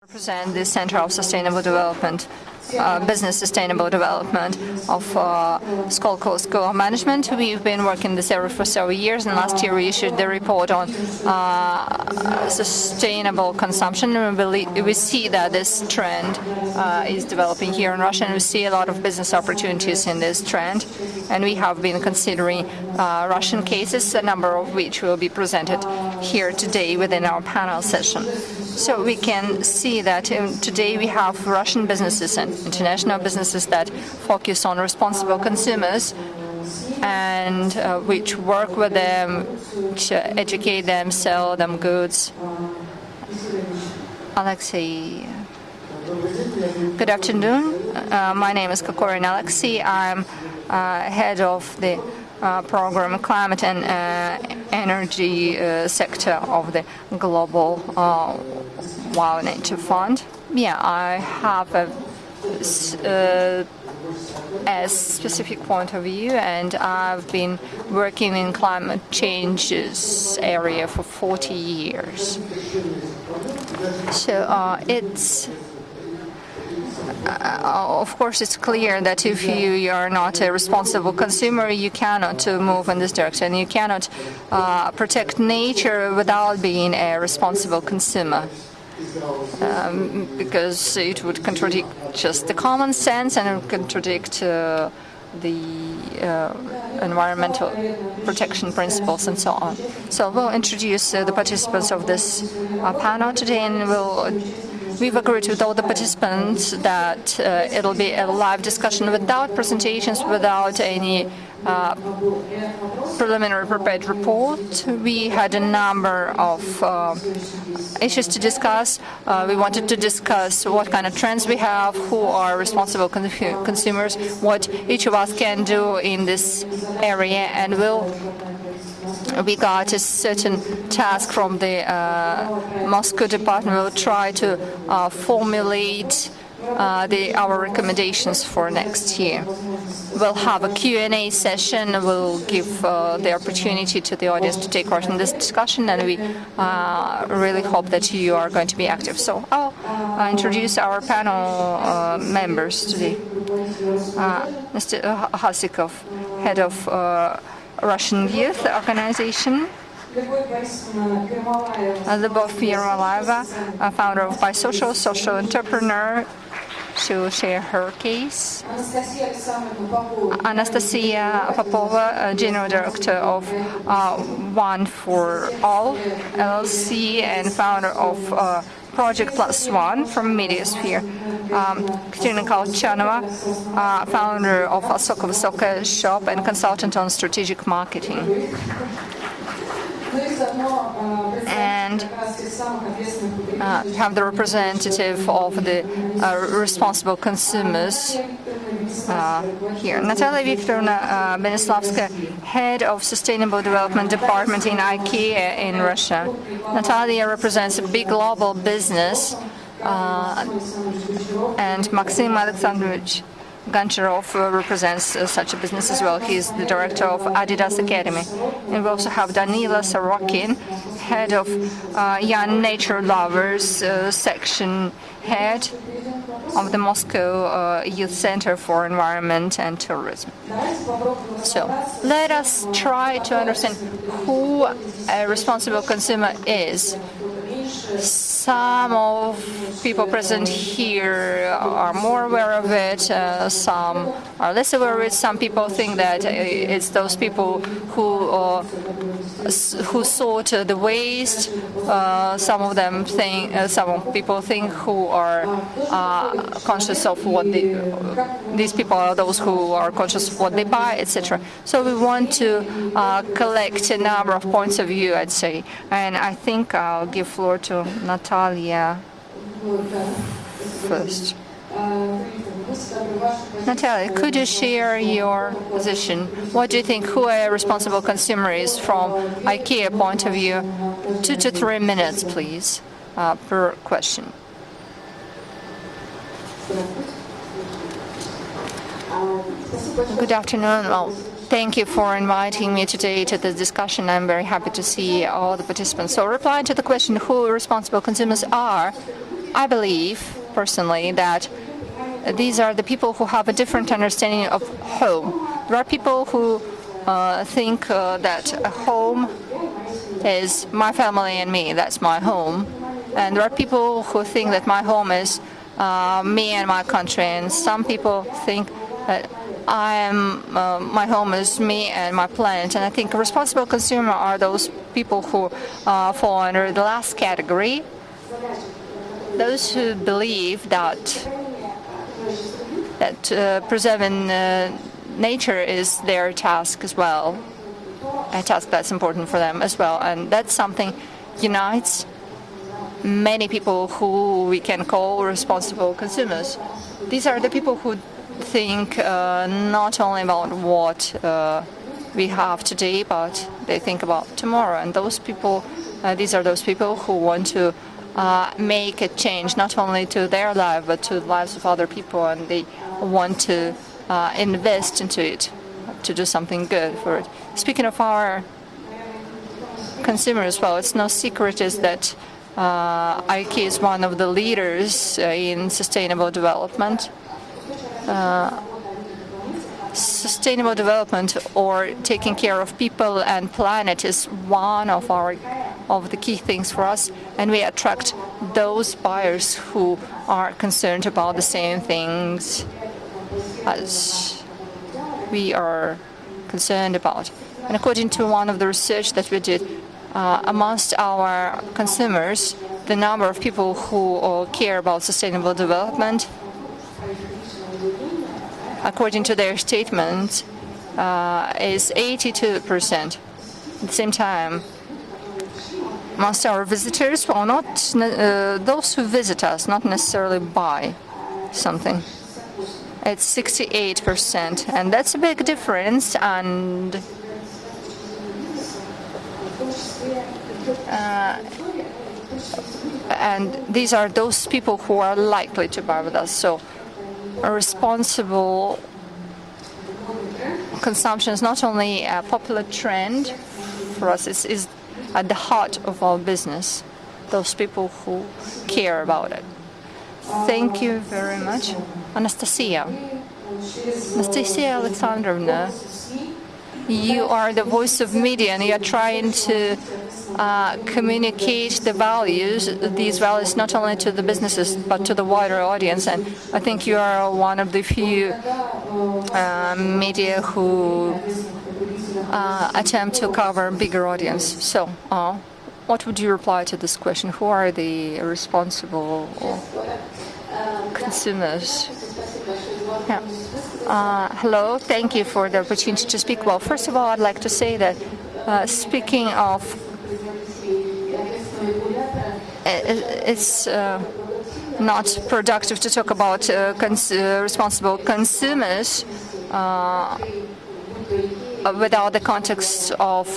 Represent the Center of Sustainable Development, Business Sustainable Development of Skolkovo School of Management. We've been working in this area for several years, and last year we issued the report on sustainable consumption. We see that this trend is developing here in Russia, and we see a lot of business opportunities in this trend. And we have been considering Russian cases, a number of which will be presented here today within our panel session. So we can see that today we have Russian businesses and international businesses that focus on responsible consumers and which work with them, educate them, sell them goods. Alexei. Good afternoon. My name is Kokorin Alexei. I'm head of the program Climate and Energy sector of the Global Wild Nature Fund. Yeah, I have a specific point of view, and I've been working in climate changes area for 40 years. So it's of course, it's clear that if you are not a responsible consumer, you cannot move in this direction. You cannot protect nature without being a responsible consumer, because it would contradict just the common sense and it would contradict the environmental protection principles and so on. So we'll introduce the participants of this panel today, and we've agreed with all the participants that it'll be a live discussion without presentations, without any preliminary prepared report. We had a number of issues to discuss. We wanted to discuss what kind of trends we have, who are responsible consumers, what each of us can do in this area, and we got a certain task from the Moscow department. We'll try to formulate our recommendations for next year. We'll have a Q&A session. We'll give the opportunity to the audience to take part in this discussion, and we really hope that you are going to be active. So I'll introduce our panel members today. Mr. Hasikov, head of Russian Youth Organization. Lyubov Yermolaeva, founder of Bisocial, social entrepreneur. She will share her case. Anastasia Popova, general director of One for All LLC and founder of Project Plus One from Mediasphere. Katerina Kolchanova, founder of Soko Vysoka shop and consultant on strategic marketing. And have the representative of the responsible consumers here. Natalia Viktorovna Benislavska, head of Sustainable Development Department in IKEA in Russia. Natalia represents a big global business, and Maxim Alexandrovich Goncharov represents such a business as well. He is the director of Adidas Academy. And we also have Danila Sorokin, head of Young Nature Lovers section, head of the Moscow Youth Center for Environment and Tourism. So let us try to understand who a responsible consumer is. Some of people present here are more aware of it, some are less aware of it. Some people think that it's those people who sort the waste. Some people think who are conscious of what these people are those who are conscious of what they buy, etc. So we want to collect a number of points of view, I'd say, and I think I'll give floor to Natalia first. Natalia, could you share your position? What do you think who a responsible consumer is from IKEA point of view? 2 to 3 minutes, please, per question. Good afternoon. Well, thank you for inviting me today to this discussion. I'm very happy to see all the participants. So replying to the question who responsible consumers are, I believe personally that these are the people who have a different understanding of home. There are people who think that a home is my family and me, that's my home. And there are people who think that my home is me and my country. And some people think that my home is me and my planet. And I think a responsible consumer are those people who fall under the last category. Those who believe that preserving nature is their task as well, a task that's important for them as well, and that's something unites many people who we can call responsible consumers. These are the people who think not only about what we have today, but they think about tomorrow. And those people, these are those people who want to make a change not only to their life but to the lives of other people, and they want to invest into it to do something good for it. Speaking of our consumers, well, it's no secret is that IKEA is one of the leaders in sustainable development. Sustainable development, or taking care of people and planet, is one of the key things for us, and we attract those buyers who are concerned about the same things as we are concerned about. And according to one of the research that we did, amongst our consumers, the number of people who care about sustainable development, according to their statement, is 82%. At the same time, amongst our visitors, well, not those who visit us, not necessarily buy something, it's 68%, and that's a big difference. And these are those people who are likely to buy with us. So a responsible consumption is not only a popular trend for us, it is at the heart of our business, those people who care about it. Thank you very much. Anastasia Alexandrovna, you are the voice of media, and you are trying to communicate the values, these values, not only to the businesses but to the wider audience. And I think you are one of the few media who attempt to cover a bigger audience. So, what would you reply to this question? Who are the responsible consumers? Yeah. Hello, thank you for the opportunity to speak. Well, first of all, I'd like to say that speaking of, it's not productive to talk about responsible consumers without the context of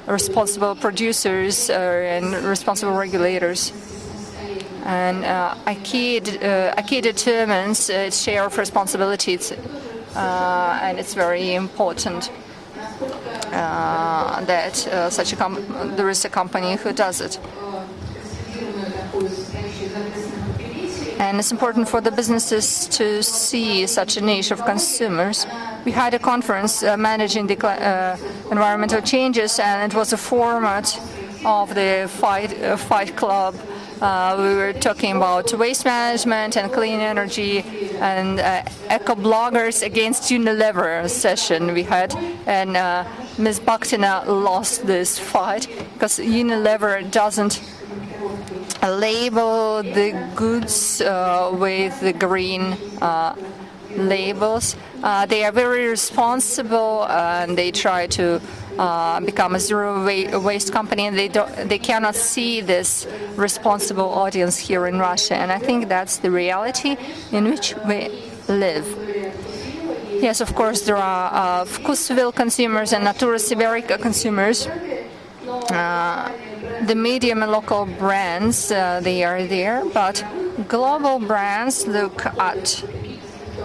responsible producers and responsible regulators. And IKEA determines its share of responsibilities, and it's very important that there is a company who does it. And it's important for the businesses to see such a niche of consumers. We had a conference managing the environmental changes, and it was a format of the Fight Club. We were talking about waste management and clean energy, and eco-bloggers against Unilever session we had, and Ms. Bakhtina lost this fight because Unilever doesn't label the goods with the green labels. They are very responsible, and they try to become a zero waste company, and they cannot see this responsible audience here in Russia. And I think that's the reality in which we live. Yes, of course, there are Vkusville consumers and Natura Siberica consumers. The medium and local brands, they are there, but global brands look at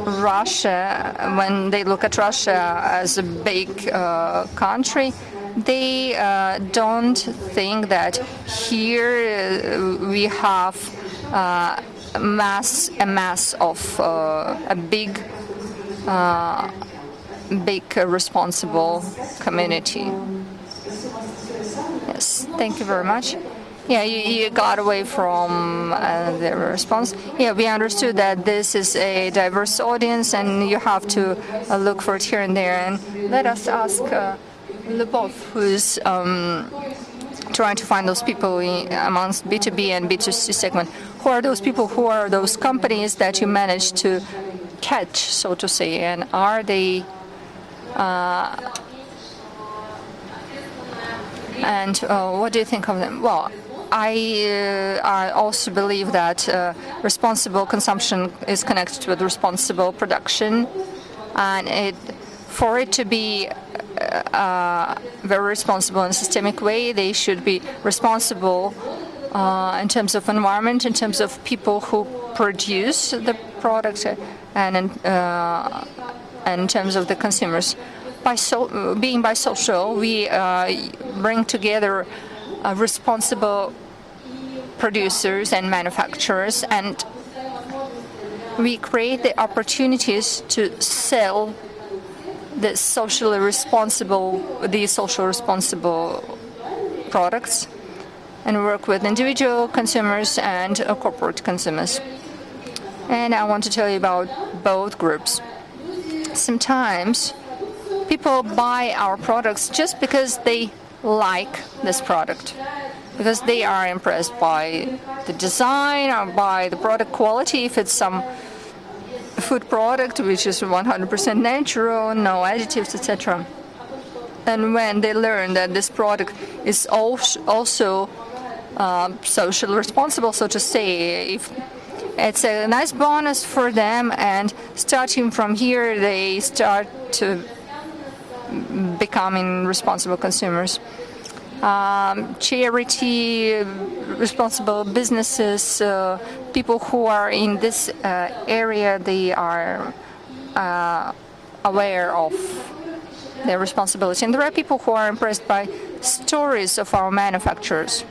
Russia. When they look at Russia as a big country, they don't think that here we have mass of a big responsible community. Yes, thank you very much. Yeah, you got away from the response. Yeah, we understood that this is a diverse audience and you have to look for it here and there. And let us ask Lubov, who's trying to find those people amongst B2B and B2C segment. Who are those people? Who are those companies that you managed to catch, so to say? And are they... what do you think of them? Well, I also believe that responsible consumption is connected with responsible production, and for it to be very responsible in a systemic way, they should be responsible in terms of environment, in terms of people who produce the product, and in terms of the consumers. Being bisocial, we bring together responsible producers and manufacturers, and we create the opportunities to sell the socially responsible products, and work with individual consumers and corporate consumers. And I want to tell you about both groups. Sometimes people buy our products just because they like this product, because they are impressed by the design or by the product quality. If it's some food product which is 100% natural, no additives, etc. And when they learn that this product is also socially responsible, so to say, if it's a nice bonus for them, and starting from here they start to becoming responsible consumers. Charity, responsible businesses, people who are in this area, they are aware of their responsibility. And there are people who are impressed by stories of our manufacturers.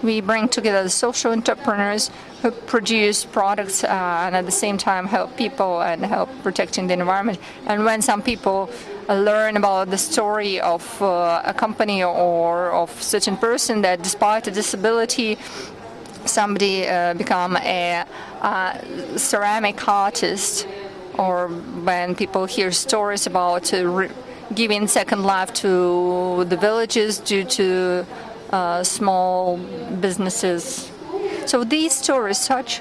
We bring together the social entrepreneurs who produce products and at the same time help people and help protecting the environment. And when some people learn about the story of a company or of certain person that despite a disability, somebody become a ceramic artist, or when people hear stories about giving second life to the villages due to small businesses. So these stories, such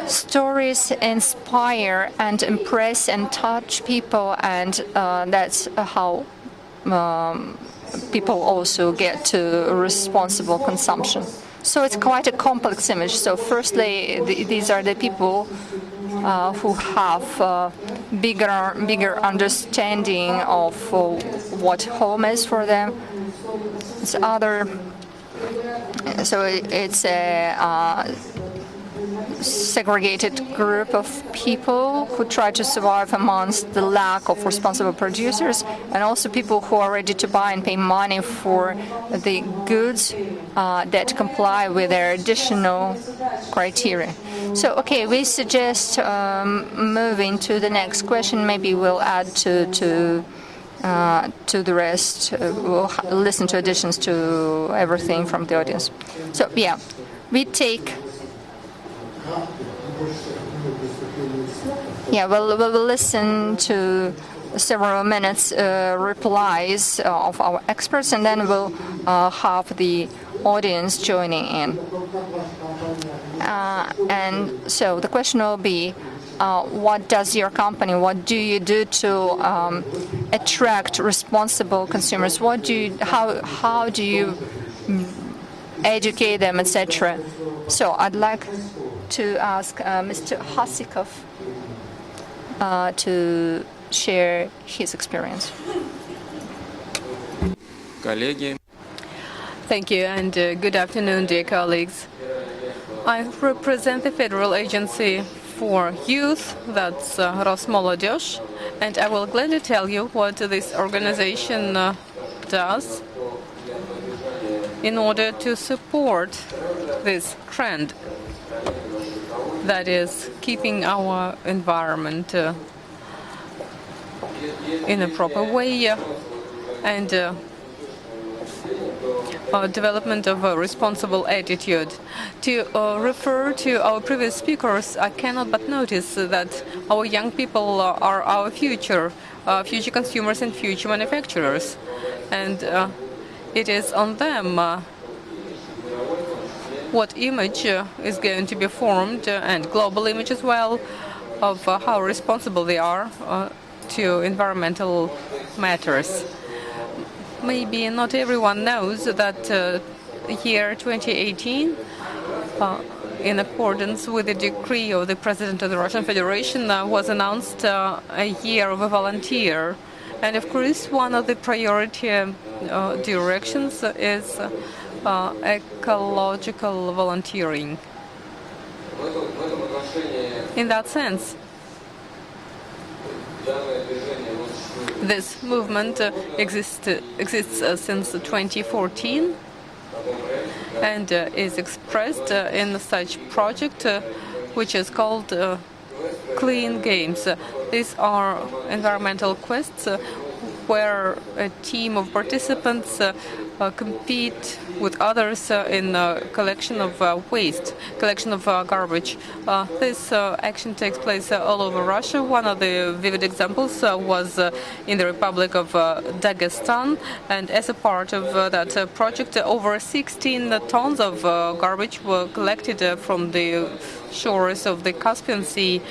stories, inspire and impress and touch people, and that's how people also get to responsible consumption. So it's quite a complex image. So firstly, these are the people who have bigger understanding of what home is for them. It's a segregated group of people who try to survive amongst the lack of responsible producers, and also people who are ready to buy and pay money for the goods that comply with their additional criteria. So, okay, we suggest moving to the next question. Maybe we'll add to the rest. We'll listen to additions to everything from the audience. So, yeah, we take... Yeah, we'll listen to several minutes replies of our experts, and then we'll have the audience joining in. And so the question will be, what does your company, what do you do to attract responsible consumers? How do you educate them, etc.? So I'd like to ask Mr. Hasikov to share his experience. Thank you, and good afternoon, dear colleagues. I represent the Federal Agency for Youth, that's Rosmolodezh, and I will gladly tell you what this organization does in order to support this trend that is keeping our environment in a proper way and development of a responsible attitude. To refer to our previous speakers, I cannot but notice that our young people are our future consumers and future manufacturers. And it is on them what image is going to be formed, and global image as well, of how responsible they are to environmental matters. Maybe not everyone knows that the year 2018, in accordance with the decree of the President of the Russian Federation, was announced a year of a volunteer. And of course, one of the priority directions is ecological volunteering. In that sense, this movement exists since 2014 and is expressed in such project which is called Clean Games. These are environmental quests where a team of participants compete with others in collection of waste, collection of garbage. This action takes place all over Russia. One of the vivid examples was in the Republic of Dagestan, and as a part of that project, over 16 tons of garbage were collected from the shores of the Caspian Sea.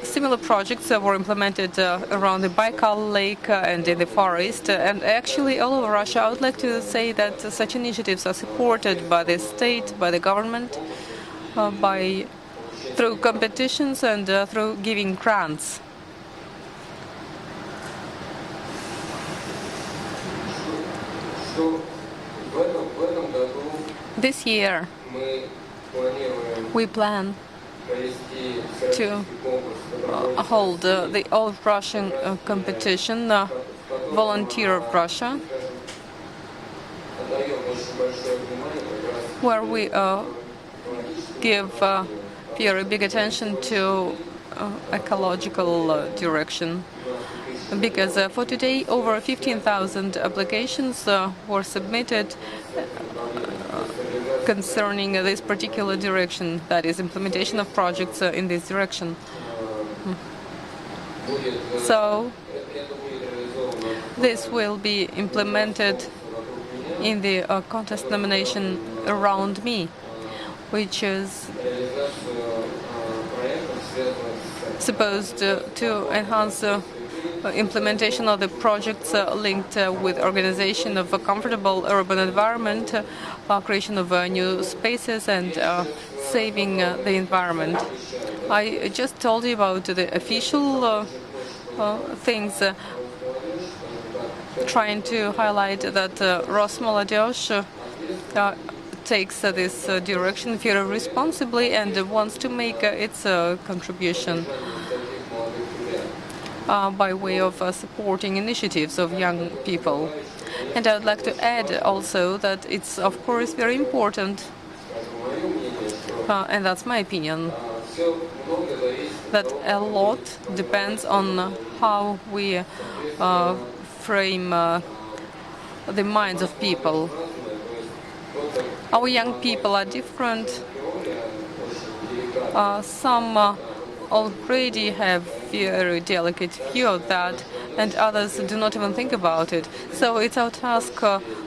Similar projects were implemented around the Baikal Lake and in the Far East, and actually all over Russia. I would like to say that such initiatives are supported by the state, by the government, through competitions and through giving grants. This year, we plan to hold the All-Russian competition, Volunteer of Russia, where we give very big attention to ecological direction. Because for today, over 15,000 applications were submitted concerning this particular direction, that is, implementation of projects in this direction. So this will be implemented in the contest nomination Around Me, which is supposed to enhance implementation of the projects linked with organization of a comfortable urban environment, creation of new spaces, and saving the environment. I just told you about the official things, trying to highlight that Rosmolodezh takes this direction very responsibly and wants to make its contribution by way of supporting initiatives of young people. And I would like to add also that it's, of course, very important, and that's my opinion, that a lot depends on how we frame the minds of people. Our young people are different. Some already have very delicate view of that, and others do not even think about it. So it's our task,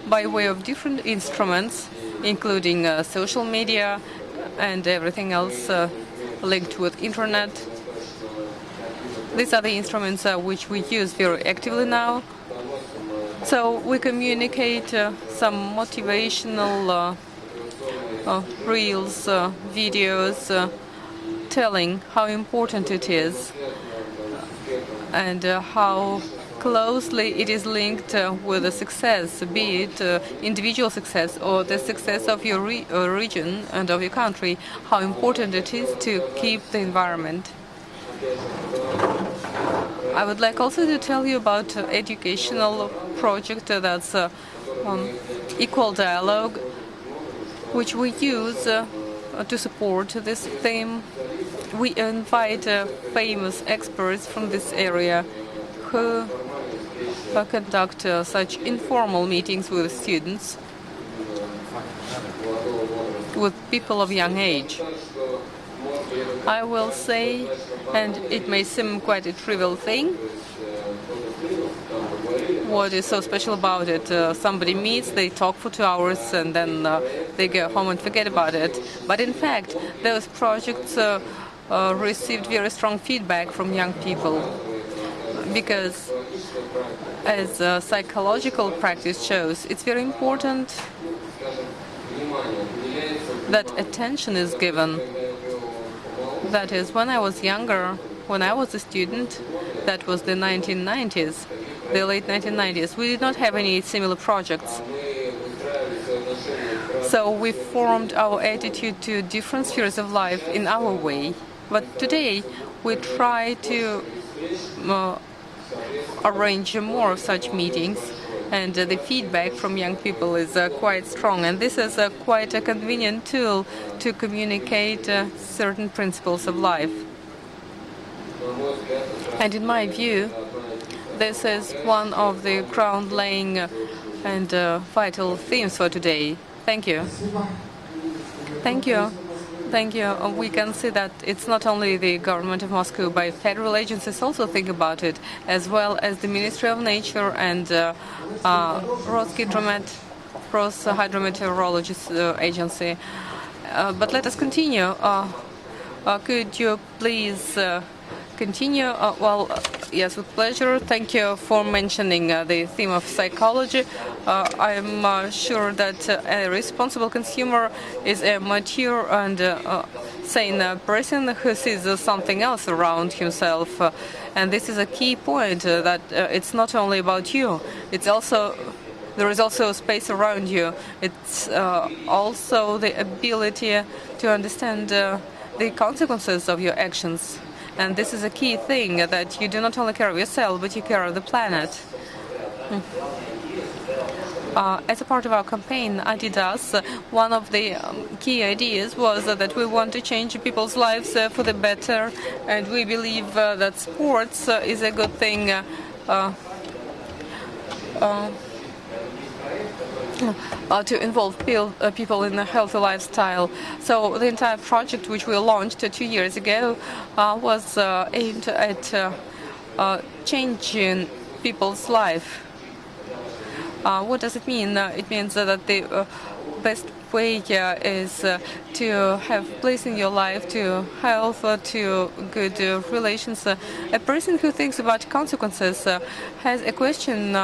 by way of different instruments, including social media and everything else linked with internet. These are the instruments which we use very actively now. So we communicate some motivational reels, videos, telling how important it is and how closely it is linked with the success, be it individual success or the success of your region and of your country, how important it is to keep the environment. I would like also to tell you about an educational project that's Equal Dialogue, which we use to support this theme. We invite famous experts from this area who conduct such informal meetings with students, with people of young age. I will say, and it may seem quite a trivial thing, what is so special about it? Somebody meets, they talk for 2 hours, and then they go home and forget about it. But in fact, those projects received very strong feedback from young people, because as psychological practice shows, it's very important that attention is given. That is, when I was younger, when I was a student, that was the 1990s, the late 1990s, we did not have any similar projects. So we formed our attitude to different spheres of life in our way. But today we try to arrange more of such meetings, and the feedback from young people is quite strong. And this is quite a convenient tool to communicate certain principles of life. And in my view, this is one of the ground-laying and vital themes for today. Thank you. Thank you. Thank you. We can see that it's not only the government of Moscow, but federal agencies also think about it, as well as the Ministry of Nature and Roshydrometeorology Agency. But let us continue. Could you please continue? Yes, with pleasure. Thank you for mentioning the theme of psychology. I'm sure that a responsible consumer is a mature and sane person who sees something else around himself. And this is a key point, that it's not only about you. It's also there is also space around you. It's also the ability to understand the consequences of your actions. And this is a key thing, that you do not only care of yourself, but you care of the planet. As a part of our campaign, Adidas, one of the key ideas was that we want to change people's lives for the better, and we believe that sports is a good thing to involve people in a healthy lifestyle. So the entire project, which we launched 2 years ago, was aimed at changing people's life. What does it mean? It means that the best way is to have place in your life, to health, to good relations. A person who thinks about consequences has a question.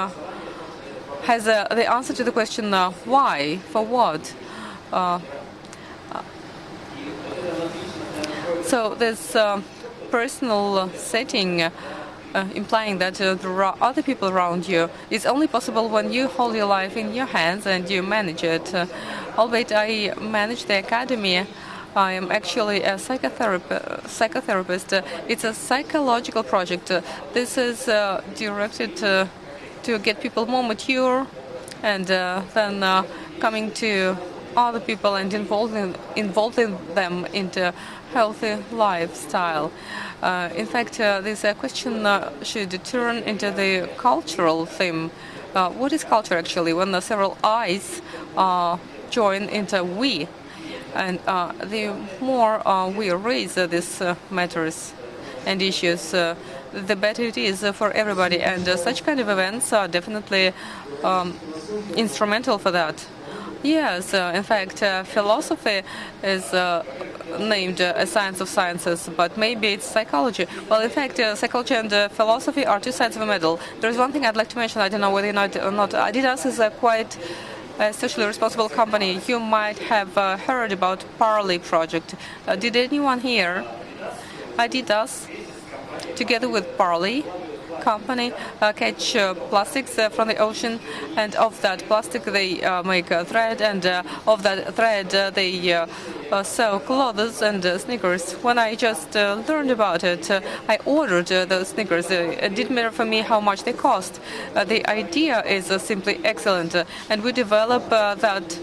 Has the answer to the question why, for what. So this personal setting, implying that there are other people around you, is only possible when you hold your life in your hands and you manage it. Albeit I manage the academy, I am actually a psychotherapist. It's a psychological project. This is directed to get people more mature, and then coming to other people and involving them into healthy lifestyle. In fact, this question should turn into the cultural theme. What is culture actually? When several I's join into we, and the more we raise these matters and issues, the better it is for everybody. And such kind of events are definitely instrumental for that. Yes, in fact, philosophy is named a science of sciences, but maybe it's psychology. Well, in fact, psychology and philosophy are two sides of a medal. There is one thing I'd like to mention. I don't know whether or not Adidas is a quite socially responsible company. You might have heard about Parley project. Did anyone hear? Adidas, together with Parley company, catch plastics from the ocean, and of that plastic they make a thread, and of that thread they sew clothes and sneakers. When I just learned about it, I ordered those sneakers. It didn't matter for me how much they cost. The idea is simply excellent, and we develop that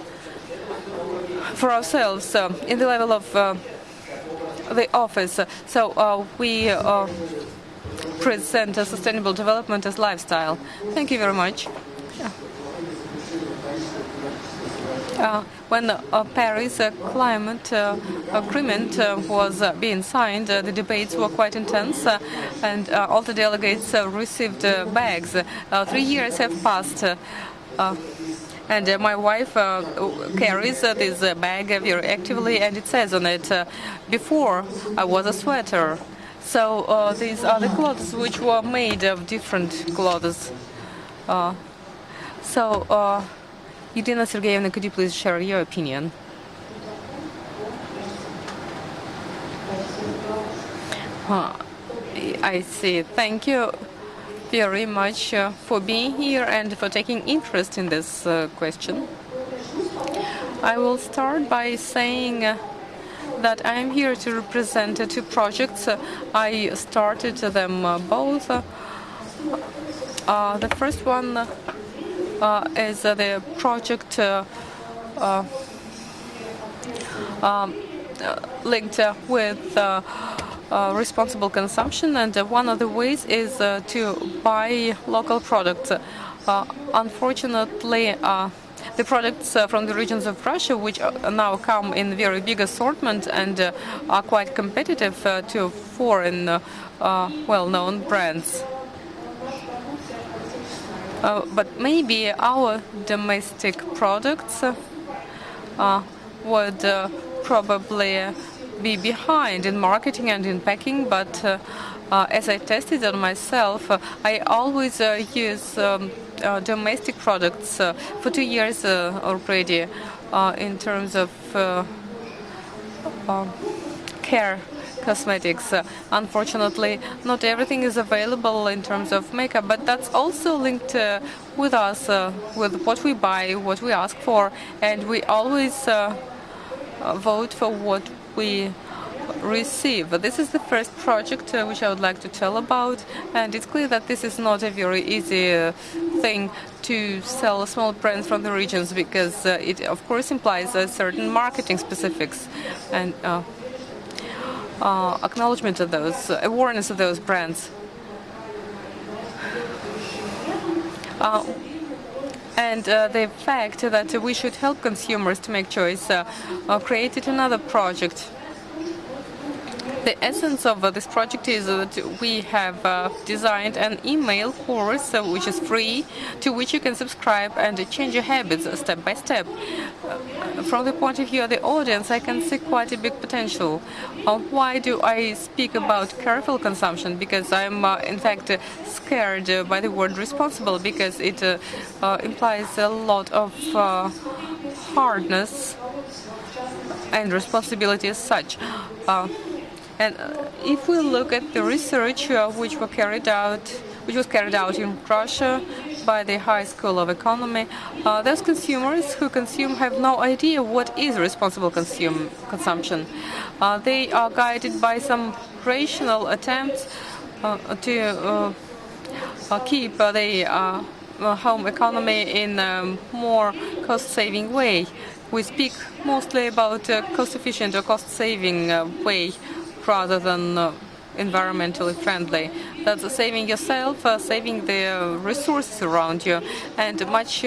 for ourselves in the level of the office. So we present sustainable development as lifestyle. Thank you very much. When the Paris climate agreement was being signed, the debates were quite intense, and all the delegates received bags. 3 years have passed, and my wife carries this bag very actively, and it says on it, before I was a sweater. So these are the clothes which were made of different clothes. Irina Sergeyevna, could you please share your opinion? I see. Thank you very much for being here and for taking interest in this question. I will start by saying that I am here to represent two projects. I started them both. The first one is the project linked with responsible consumption, and one of the ways is to buy local products. Unfortunately, the products from the regions of Russia, which now come in very big assortment and are quite competitive to foreign well-known brands. But maybe our domestic products would probably be behind in marketing and in packing, but as I tested on myself, I always use domestic products for 2 years already in terms of care cosmetics. Unfortunately, not everything is available in terms of makeup, but that's also linked with us, with what we buy, what we ask for, and we always vote for what we receive. This is the first project which I would like to tell about, and it's clear that this is not a very easy thing to sell small brands from the regions, because it of course implies certain marketing specifics and acknowledgement of those, awareness of those brands. And the fact that we should help consumers to make choice created another project. The essence of this project is that we have designed an email course which is free, to which you can subscribe and change your habits step by step. From the point of view of the audience, I can see quite a big potential. Why do I speak about careful consumption? Because I'm in fact scared by the word responsible, because it implies a lot of hardness and responsibility as such. And if we look at the research which was carried out in Russia by the High School of Economy, those consumers who consume have no idea what is responsible consumption. They are guided by some rational attempts to keep the home economy in a more cost-saving way. We speak mostly about cost-efficient or cost-saving way, rather than environmentally friendly. That's saving yourself, saving the resources around you, and a much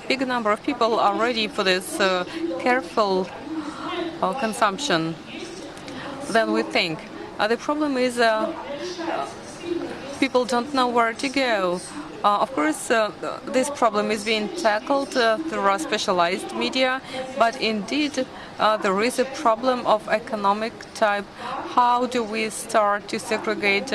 bigger number of people are ready for this careful consumption than we think. The problem is people don't know where to go. Of course, this problem is being tackled through our specialized media, but indeed there is a problem of economic type. How do we start to segregate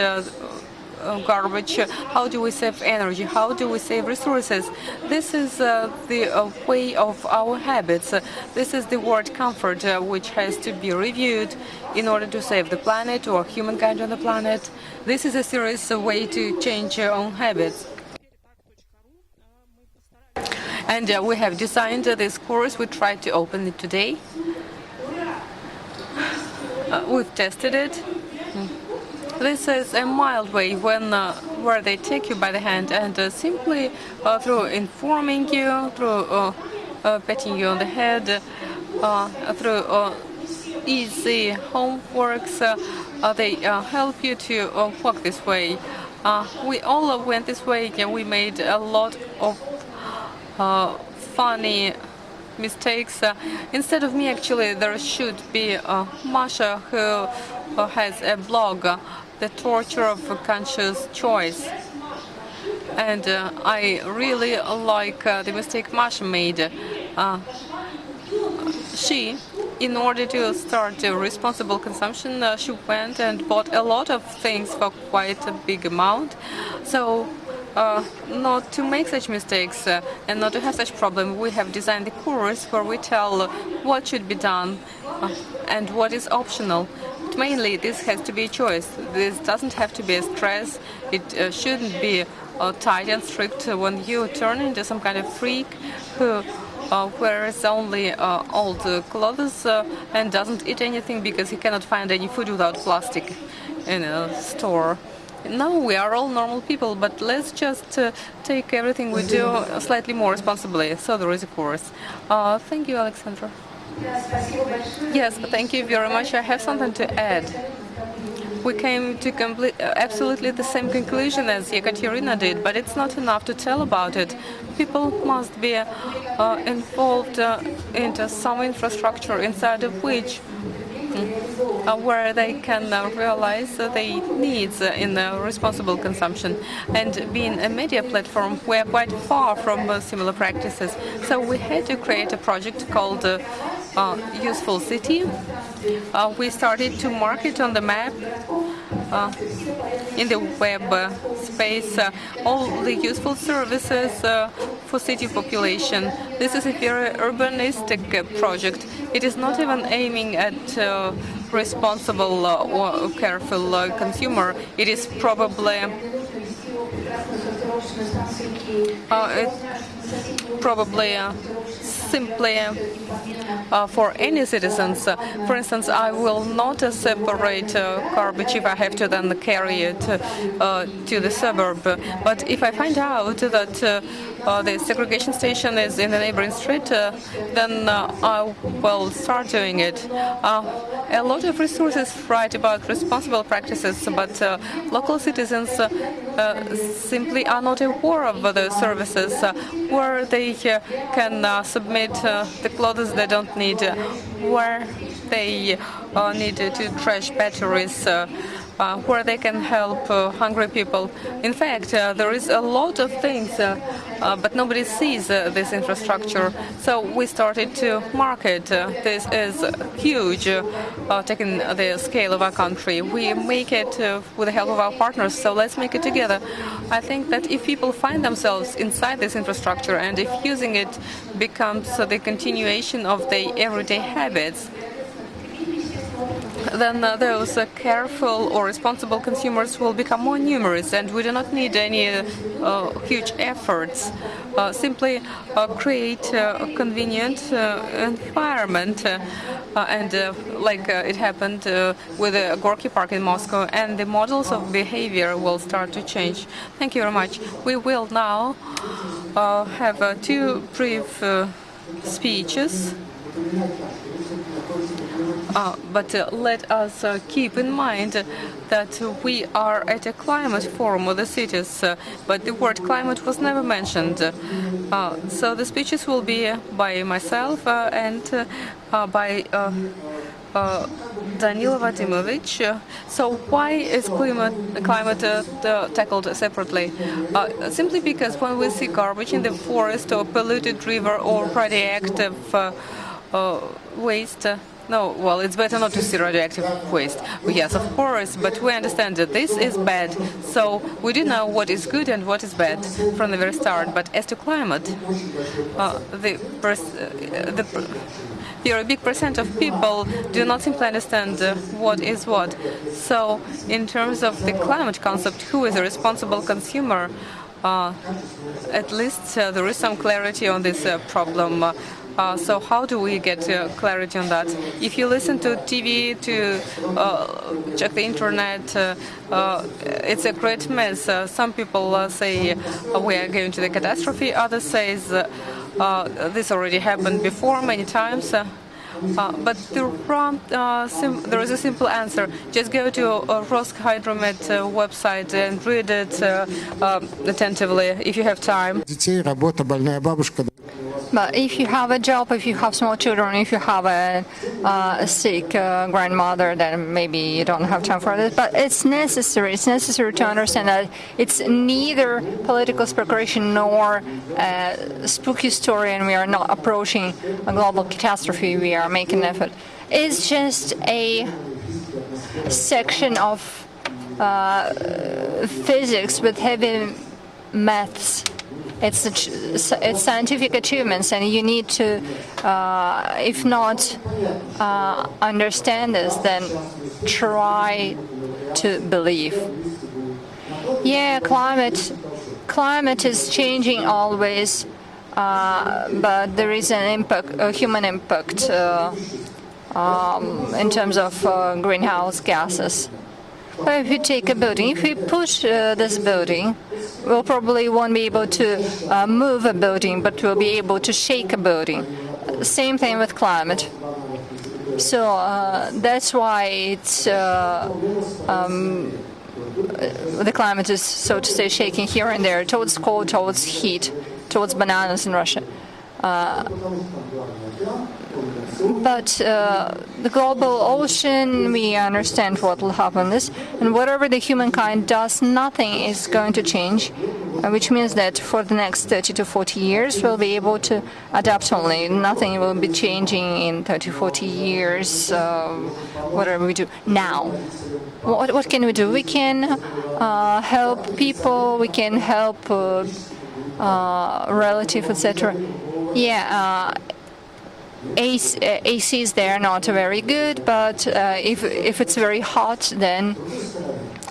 garbage? How do we save energy? How do we save resources? This is the way of our habits. This is the word comfort, which has to be reviewed in order to save the planet or humankind on the planet. This is a serious way to change your own habits. And we have designed this course. We tried to open it today. We've tested it. This is a mild way where they take you by the hand and simply through informing you, through patting you on the head, through easy homeworks. They help you to walk this way. We all went this way. Yeah, we made a lot of funny mistakes. Instead of me, actually, there should be Masha, who has a blog, The Torture of Conscious Choice. And I really like the mistake Masha made. She, in order to start a responsible consumption, she went and bought a lot of things for quite a big amount. So not to make such mistakes and not to have such problem, we have designed the course where we tell what should be done and what is optional. But mainly, this has to be a choice. This doesn't have to be a stress. It shouldn't be tight and strict when you turn into some kind of freak who wears only old clothes and doesn't eat anything because he cannot find any food without plastic in a store. No, we are all normal people, but let's just take everything we do slightly more responsibly. So there is a course. Thank you, Alexandra. Yes, thank you very much. I have something to add. We came to absolutely the same conclusion as Yekaterina did, but it's not enough to tell about it. People must be involved into some infrastructure inside of which where they can realize their needs in responsible consumption. And being a media platform, we are quite far from similar practices. So we had to create a project called Useful City. We started to market on the map in the web space all the useful services for city population. This is a very urbanistic project. It is not even aiming at responsible or careful consumer. It is probably simply for any citizens. For instance, I will not separate garbage if I have to then carry it to the suburb. But if I find out that the segregation station is in the neighboring street, then I will start doing it. A lot of resources write about responsible practices, but local citizens simply are not aware of the services where they can submit the clothes they don't need, where they need to trash batteries, where they can help hungry people. In fact, there is a lot of things, but nobody sees this infrastructure. So we started to market. This is huge, taking the scale of our country. We make it with the help of our partners, so let's make it together. I think that if people find themselves inside this infrastructure and if using it becomes the continuation of their everyday habits, then those careful or responsible consumers will become more numerous, and we do not need any huge efforts. Simply create a convenient environment, and like it happened with the Gorky Park in Moscow, and the models of behavior will start to change. Thank you very much. We will now have two brief speeches. But let us keep in mind that we are at a climate forum of the cities, but the word climate was never mentioned. So the speeches will be by myself and by Danila Vadimovich. So why is climate tackled separately? Simply because when we see garbage in the forest or polluted river or radioactive waste, no, well, it's better not to see radioactive waste. Yes, of course, but we understand that this is bad. So we do know what is good and what is bad from the very start. But as to climate, very big percent of people do not simply understand what is what. So in terms of the climate concept, who is a responsible consumer? At least there is some clarity on this problem. So how do we get clarity on that? If you listen to TV, to check the internet, it's a great mess. Some people say we are going to the catastrophe. Others say this already happened before many times. But there is a simple answer. Just go to Roshydromet website and read it attentively if you have time. Детей, работа, больная бабушка. But if you have a job, if you have small children, if you have a sick grandmother, then maybe you don't have time for this. But it's necessary. It's necessary to understand that it's neither political speculation nor a spooky story, and we are not approaching a global catastrophe. We are making an effort. It's just a section of physics with heavy maths. It's scientific achievements, and you need to, if not understand this, then try to believe. Yeah, climate is changing always, but there is an impact, a human impact in terms of greenhouse gases. But if you take a building, if we push this building, we'll probably won't be able to move a building, but we'll be able to shake a building. Same thing with climate. So that's why it's the climate is, so to say, shaking here and there, towards cold, towards heat, towards bananas in Russia. But the global ocean, we understand what will happen this, and whatever the humankind does, nothing is going to change, which means that for the next 30 to 40 years we'll be able to adapt only. Nothing will be changing in 30, 40 years, whatever we do now. What can we do? We can help people, we can help relatives, etc. Yeah, ACs, they are not very good, but if it's very hot, then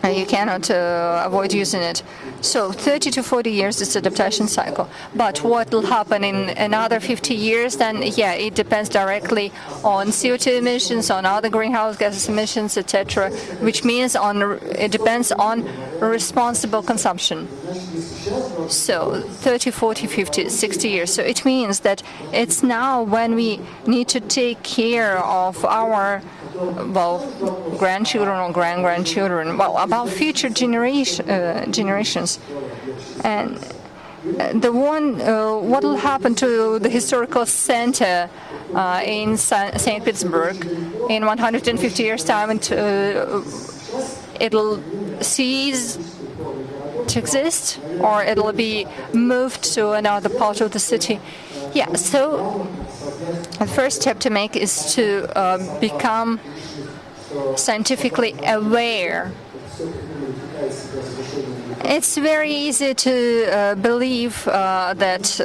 you cannot avoid using it. So 30 to 40 years is adaptation cycle. But what will happen in another 50 years, then, yeah, it depends directly on CO2 emissions, on other greenhouse gas emissions, etc., which means it depends on responsible consumption. So 30, 40, 50, 60 years. So it means that it's now when we need to take care of our grandchildren or grandchildren, about future generations. And what will happen to the historical center in St. Petersburg in 150 years' time? It'll cease to exist, or it'll be moved to another part of the city. Yeah, so the first step to make is to become scientifically aware. It's very easy to believe that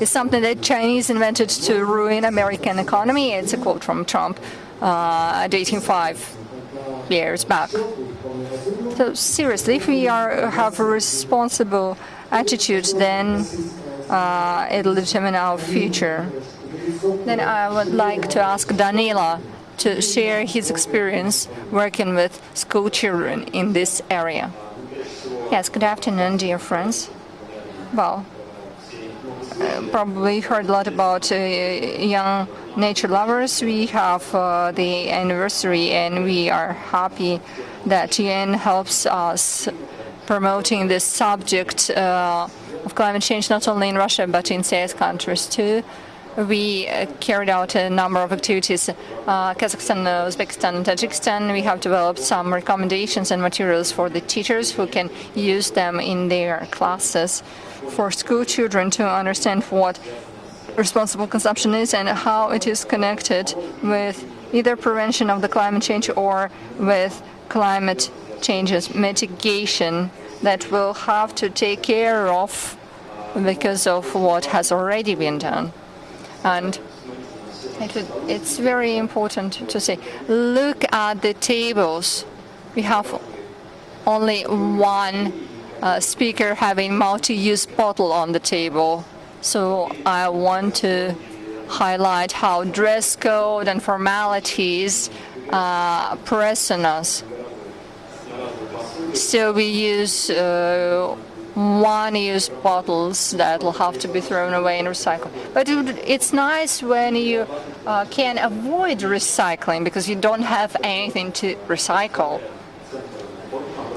it's something that Chinese invented to ruin American economy. It's a quote from Trump dating 5 years back. So seriously, if we have a responsible attitude, then it'll determine our future. Then I would like to ask Danila to share his experience working with school children in this area. Yes, good afternoon, dear friends. Well, probably heard a lot about young nature lovers. We have the anniversary, and we are happy that UN helps us promoting this subject of climate change not only in Russia but in CIS countries too. We carried out a number of activities. Kazakhstan, Uzbekistan, and Tajikistan. We have developed some recommendations and materials for the teachers who can use them in their classes for school children to understand what responsible consumption is and how it is connected with either prevention of the climate change or with climate change's mitigation that we'll have to take care of because of what has already been done. And it's very important to say, look at the tables. We have only one speaker having multi-use bottle on the table. So I want to highlight how dress code and formalities press on us. So we use one-use bottles that will have to be thrown away and recycled. But it's nice when you can avoid recycling because you don't have anything to recycle.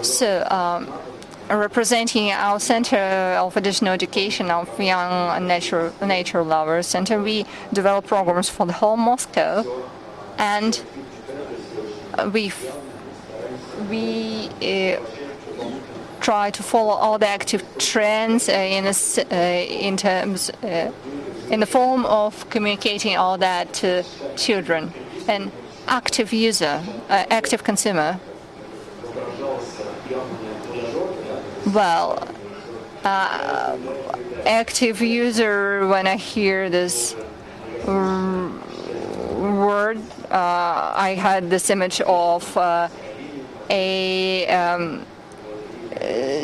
So, representing our Center of Additional Education of Young Nature Lovers Center, we develop programs for the whole Moscow, and we try to follow all the active trends in the form of communicating all that to children. An active user, active consumer. Well, active user, when I hear this word, I had this image of a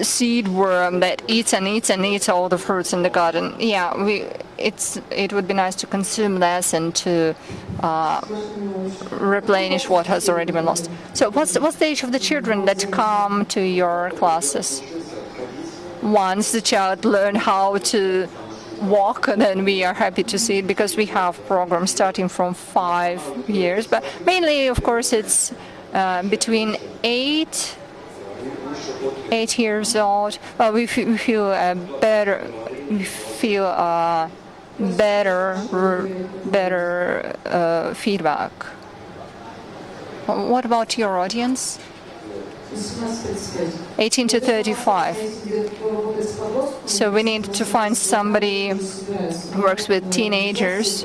seed worm that eats and eats and eats all the fruits in the garden. Yeah, it would be nice to consume less and to replenish what has already been lost. So what's the age of the children that come to your classes? Once the child learn how to walk, then we are happy to see it because we have programs starting from 5 years. But mainly, of course, it's between 8 years old. Well, we feel better. We feel better feedback. What about your audience? 18 to 35. So we need to find somebody who works with teenagers.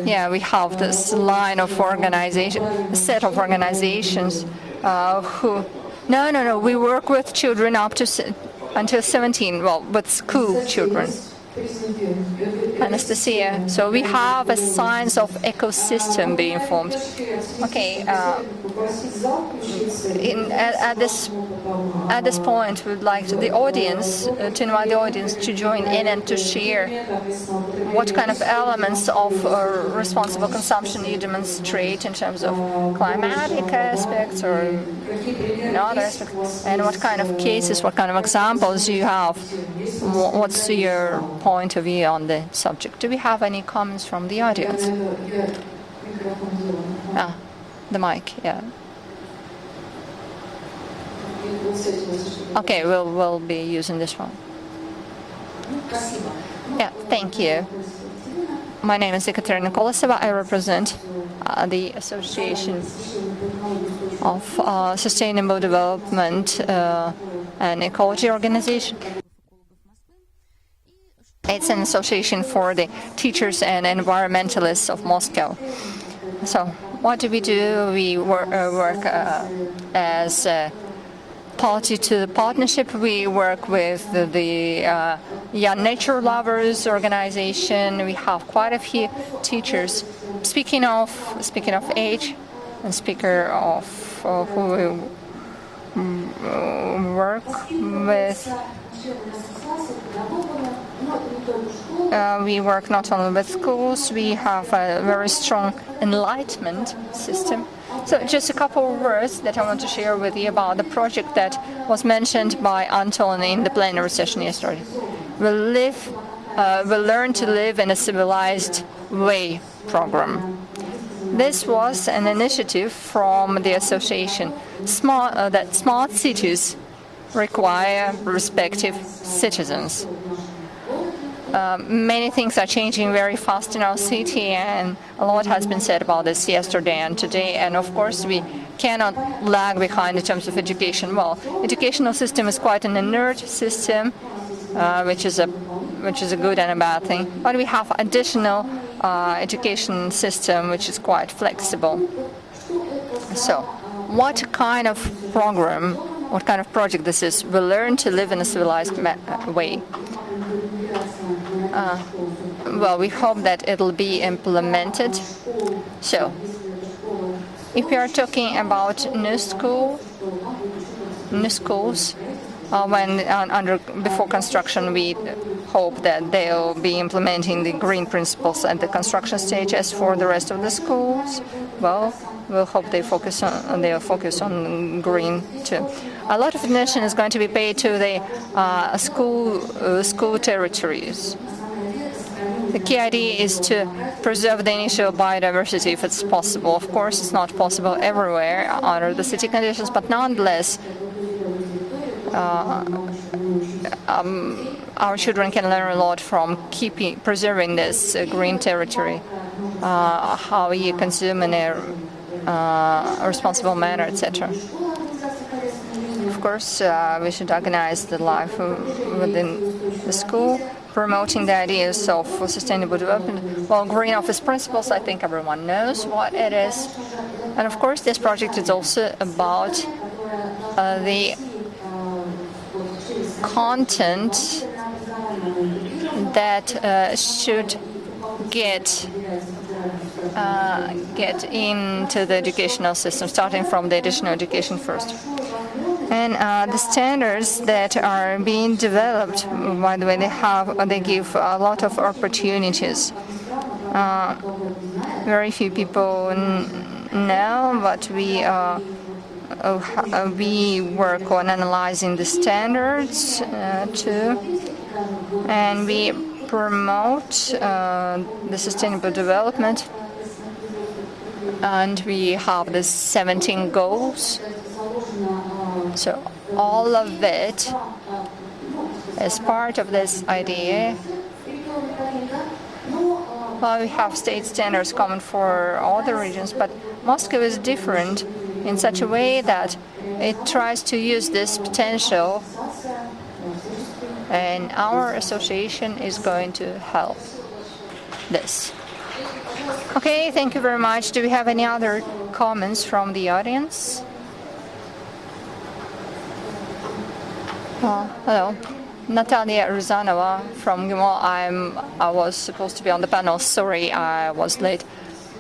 Yeah, we have this line of organization, set of organizations who. No. We work with children up to until 17. Well, with school children. Anastasia. So we have a science of ecosystem being formed. Okay. At this point, we'd like the audience to invite the audience to join in and to share what kind of elements of responsible consumption you demonstrate in terms of climatic aspects or other aspects, and what kind of cases, what kind of examples you have. What's your point of view on the subject? Do we have any comments from the audience? The mic, yeah. Okay, we'll be using this one. Yeah, thank you. My name is Ekaterina Kolosova. I represent the Association of Sustainable Development and Ecology Organization. It's an association for the teachers and environmentalists of Moscow. So what do? We work as a party to the partnership. We work with the Young Nature Lovers organization. We have quite a few teachers. Speaking of age, and speaker of who we work with. We work not only with schools, we have a very strong enlightenment system. So just a couple of words that I want to share with you about the project that was mentioned by Anton in the plenary session yesterday. We learn to live in a civilized way program. This was an initiative from the association that smart cities require respective citizens. Many things are changing very fast in our city, and a lot has been said about this yesterday and today. And of course, we cannot lag behind in terms of education. Well, educational system is quite an inert system, which is a good and a bad thing. But we have additional education system which is quite flexible. So, what kind of program? What kind of project this is? We learn to live in a civilized way. Well, we hope that it'll be implemented. So, if we are talking about new schools, before construction, we hope that they'll be implementing the green principles at the construction stage. As for the rest of the schools, well, we'll hope they'll focus on green too. A lot of attention is going to be paid to the school territories. The key idea is to preserve the initial biodiversity if it's possible. Of course, it's not possible everywhere under the city conditions, but nonetheless, our children can learn a lot from preserving this green territory, how you consume in a responsible manner, etc. Of course, we should organize the life within the school, promoting the ideas of sustainable development. Well, green office principles, I think everyone knows what it is. And of course, this project is also about the content that should get into the educational system, starting from the additional education first. And the standards that are being developed, by the way, they give a lot of opportunities. Very few people know, but we work on analyzing the standards too, and we promote the sustainable development. And we have the 17 goals. So all of it is part of this idea. Well, we have state standards common for all the regions, but Moscow is different in such a way that it tries to use this potential, and our association is going to help this. Okay, thank you very much. Do we have any other comments from the audience? Hello, Natalia Ruzanova from GIMO. I was supposed to be on the panel. Sorry, I was late.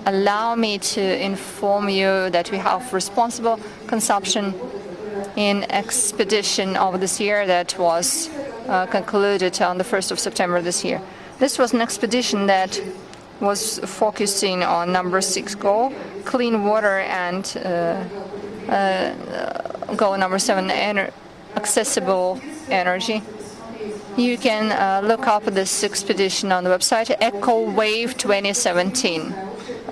Allow me to inform you that we have responsible consumption in expedition of this year that was concluded on the 1st of September this year. This was an expedition that was focusing on number 6 goal, clean water, and goal number 7, accessible energy. You can look up this expedition on the website, Eco Wave 2017.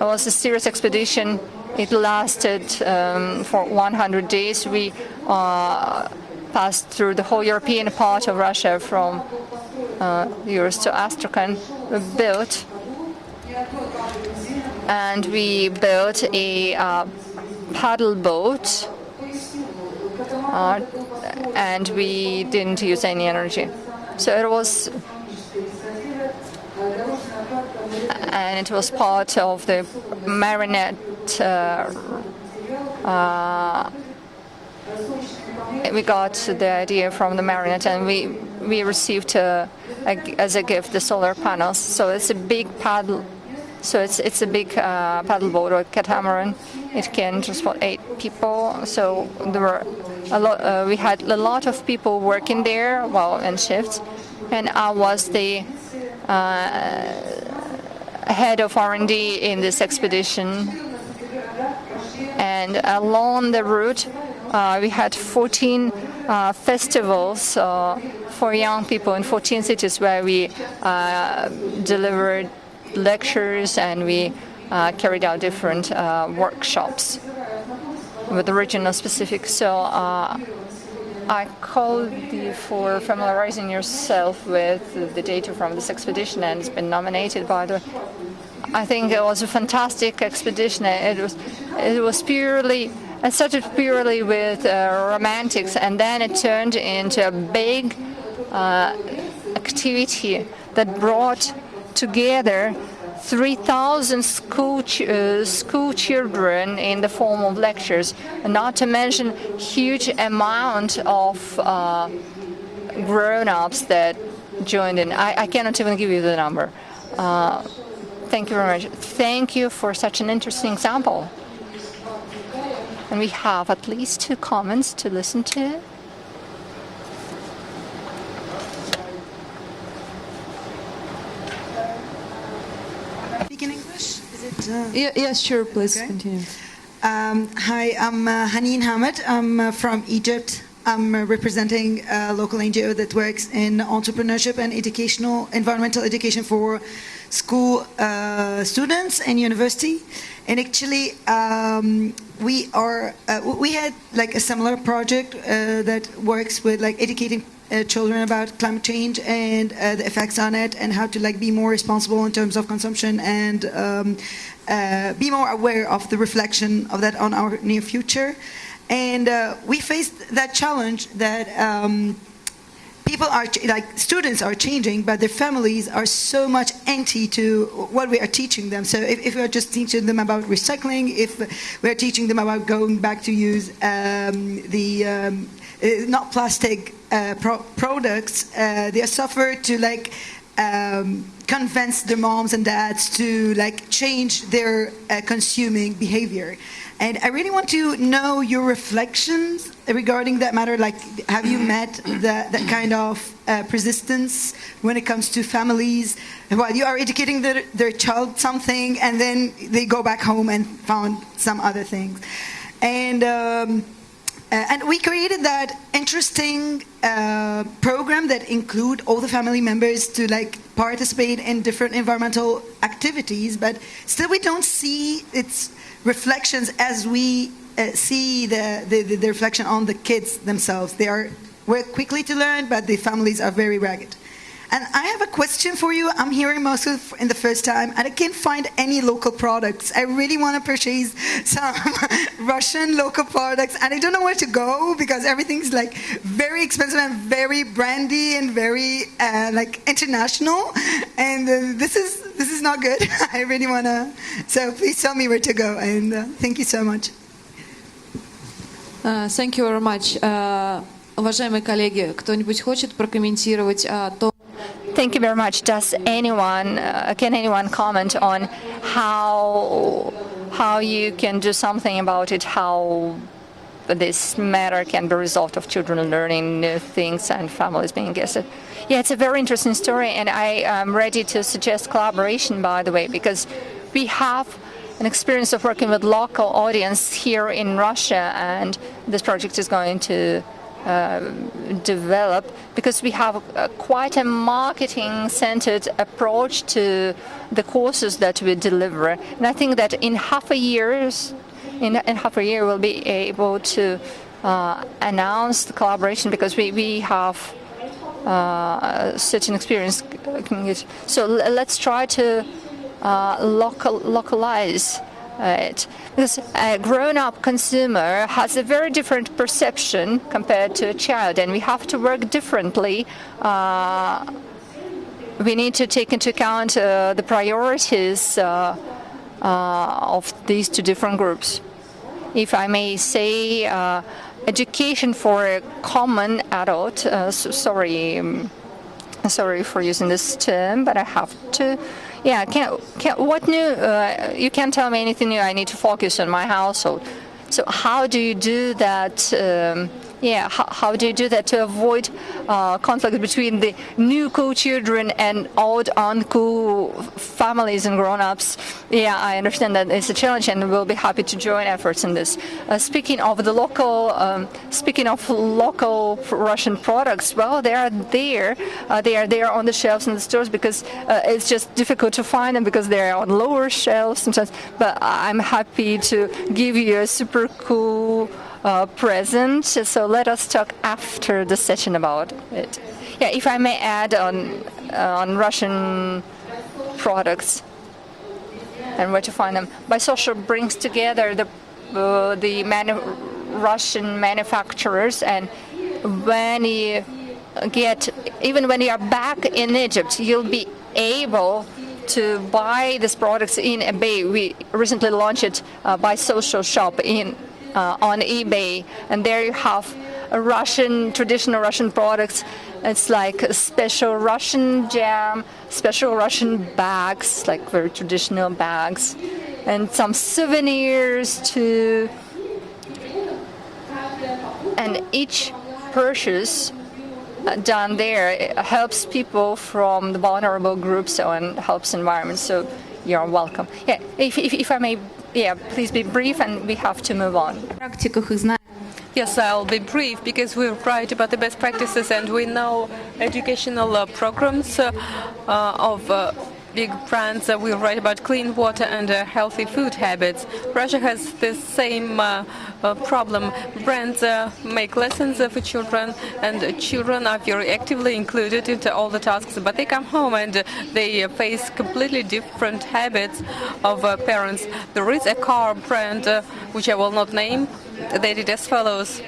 It was a serious expedition. It lasted for 100 days. We passed through the whole European part of Russia, from Urals to Astrakhan. We built a paddle boat, and we didn't use any energy. So it was, and it was part of the Marionette. We got the idea from the Marionette, and we received as a gift the solar panels. So it's a big paddle. So it's a big paddle boat or catamaran. It can transport 8 people. So there were we had a lot of people working there, in shifts, and I was the head of R&D in this expedition. And along the route, we had 14 festivals for young people in 14 cities where we delivered lectures, and we carried out different workshops with the regional specific. So I called you for familiarizing yourself with the data from this expedition, and it's been nominated by the. I think it was a fantastic expedition. It started purely with romantics, and then it turned into a big activity that brought together 3,000 school children in the form of lectures, and not to mention huge amount of grown-ups that joined in. I cannot even give you the number. Thank you very much. Thank you for such an interesting example. And we have at least 2 comments to listen to. Yes, sure, please Okay. continue. Hi, I'm Haneen Hamid. I'm from Egypt. I'm representing a local NGO that works in entrepreneurship and environmental education for school students and university. And actually, we had like a similar project that works with like educating children about climate change and the effects on it, and how to like be more responsible in terms of consumption, and be more aware of the reflection of that on our near future. And we faced that challenge that people are students are changing, but their families are so much anti to what we are teaching them. So if we are just teaching them about recycling, if we are teaching them about going back to use not plastic products, they suffer to like convince their moms and dads to like change their consuming behavior. And I really want to know your reflections regarding that matter. Like, have you met that kind of resistance when it comes to families while you are educating their child something, and then they go back home and found some other things? And we created that interesting program that include all the family members to like participate in different environmental activities, but still we don't see its reflections as we see the reflection on the kids themselves. They are quickly to learn, but the families are very ragged. And I have a question for you. I'm here in Moscow in the first time, and I can't find any local products. I really want to purchase some Russian local products, and I don't know where to go because everything's like very expensive and very brandy and very like international. And this is not good. I really want to. So please tell me where to go. And thank you so much. Thank you very much. Уважаемые коллеги, кто-нибудь хочет прокомментировать то? Thank you very much. Can anyone comment on how you can do something about it, how this matter can be resolved of children learning new things and families being guested? Yeah, it's a very interesting story, and I am ready to suggest collaboration, by the way, because we have an experience of working with local audience here in Russia, and this project is going to develop because we have quite a marketing-centered approach to the courses that we deliver. And I think that in half a year we'll be able to announce the collaboration because we have such an experience. So let's try to localize it. Because a grown-up consumer has a very different perception compared to a child, and we have to work differently. We need to take into account the priorities of these two different groups. If I may say, education for a common adult. Sorry for using this term, but I have to. Yeah, what new? You can't tell me anything new. I need to focus on my household. So how do you do that? How do you do that to avoid conflict between the new cool children and old uncool families and grown-ups? Yeah, I understand that it's a challenge, and we'll be happy to join efforts in this. Speaking of local Russian products, well, they are there. They are there on the shelves in the stores because it's just difficult to find them because they're on lower shelves sometimes. But I'm happy to give you a super cool present. So let us talk after the session about it. Yeah, if I may add on Russian products and where to find them. Bisocial brings together the Russian manufacturers, and when you even when you are back in Egypt, you'll be able to buy these products in eBay. We recently launched it Bisocial shop on eBay, and there you have traditional Russian products. It's like a special Russian jam, special Russian bags, like very traditional bags, and some souvenirs too. And each purchase done there helps people from the vulnerable groups and helps environment. So You're welcome. Yeah, if I may, yeah, please be brief, and we have to move on. практиках их знаем. Yes, I'll be brief because we write about the best practices and we know educational programs of big brands. We write about clean water and healthy food habits. Russia has the same problem. Brands make lessons for children, and children are very actively included into all the tasks, but they come home and they face completely different habits of parents. There is a car brand, which I will not name. They did as follows.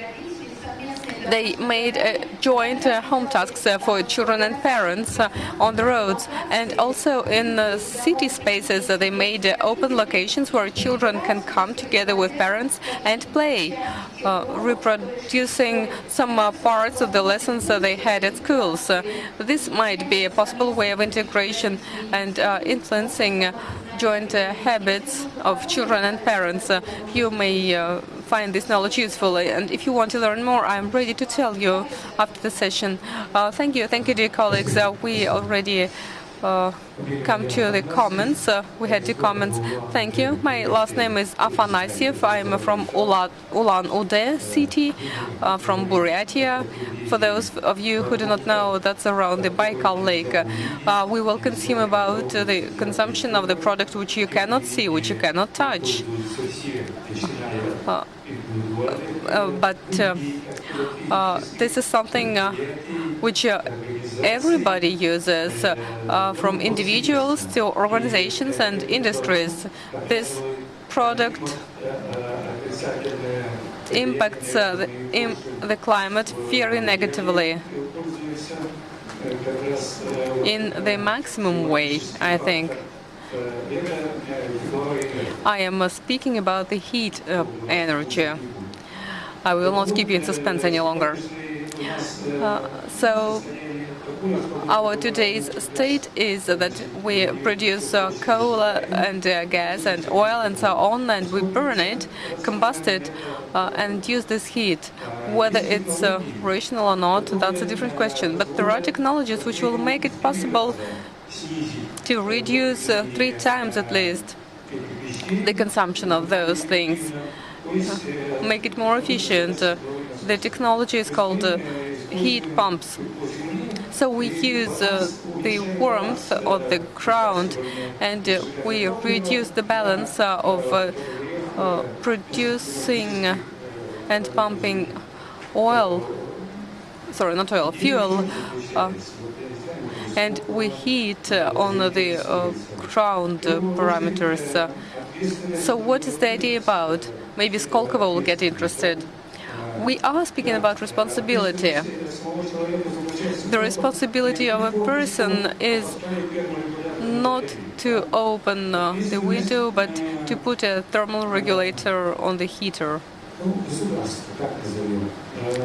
They made joint home tasks for children and parents on the roads, and also in city spaces they made open locations where children can come together with parents and play, reproducing some parts of the lessons they had at schools. This might be a possible way of integration and influencing joint habits of children and parents. You may find this knowledge useful, and if you want to learn more, I'm ready to tell you after the session. Thank you, dear colleagues. We already come to the comments. We had 2 comments. Thank you. My last name is Afanasyev. I'm from Ulan-Ude city, from Buryatia. For those of you who do not know, that's around the Baikal Lake. We will consume about the consumption of the product which you cannot see, which you cannot touch. But this is something which everybody uses, from individuals to organizations and industries. This product impacts the climate very negatively in the maximum way, I think. I am speaking about the heat energy. I will not keep you in suspense any longer. So our today's state is that we produce coal and gas and oil and so on, and we burn it, combust it, and use this heat. Whether it's rational or not, that's a different question. But there are technologies which will make it possible to reduce 3 times at least the consumption of those things, make it more efficient. The technology is called heat pumps. So we use the warmth of the ground, and we reduce the balance of producing and pumping fuel, and we heat on the ground parameters. So what is the idea about? Maybe Skolkova will get interested. We are speaking about responsibility. The responsibility of a person is not to open the window, but to put a thermal regulator on the heater.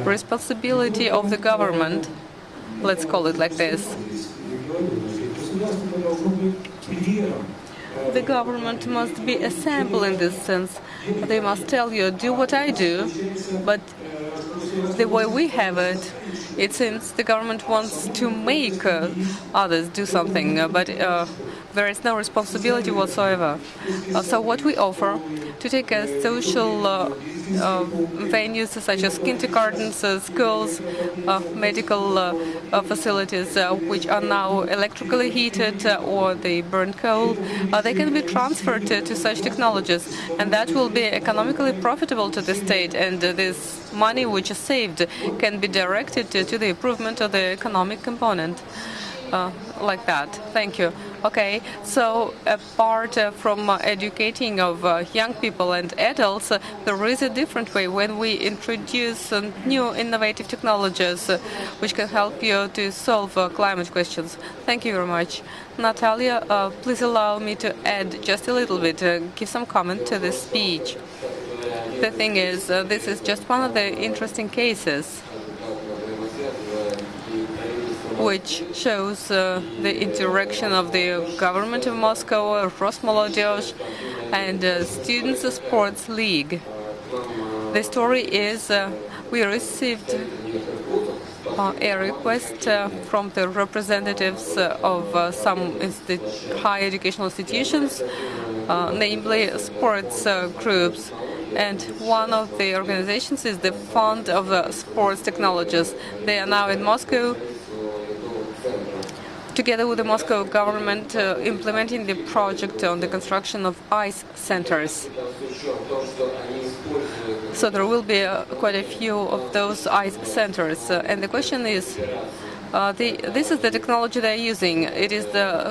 Responsibility of the government, let's call it like this. The government must be a sample in this sense. They must tell you, do what I do, but the way we have it, it seems the government wants to make others do something, but there is no responsibility whatsoever. So what we offer, to take a social venues such as kindergartens, schools, medical facilities which are now electrically heated or they burn coal, they can be transferred to such technologies, and that will be economically profitable to the state, and this money which is saved can be directed to the improvement of the economic component. Like that. Thank you. Okay, so apart from educating of young people and adults, there is a different way when we introduce new innovative technologies which can help you to solve climate questions. Thank you very much. Natalia, please allow me to add just a little bit, give some comment to this speech. The thing is, this is just one of the interesting cases which shows the interaction of the government of Moscow, Rosmolodezh, and Students' Sports League. The story is we received a request from the representatives of some higher educational institutions, namely sports groups. And one of the organizations is the Fund of Sports Technologies. They are now in Moscow, together with the Moscow government, implementing the project on the construction of ice centers. So there will be quite a few of those ice centers. And the question is, this is the technology they're using. It is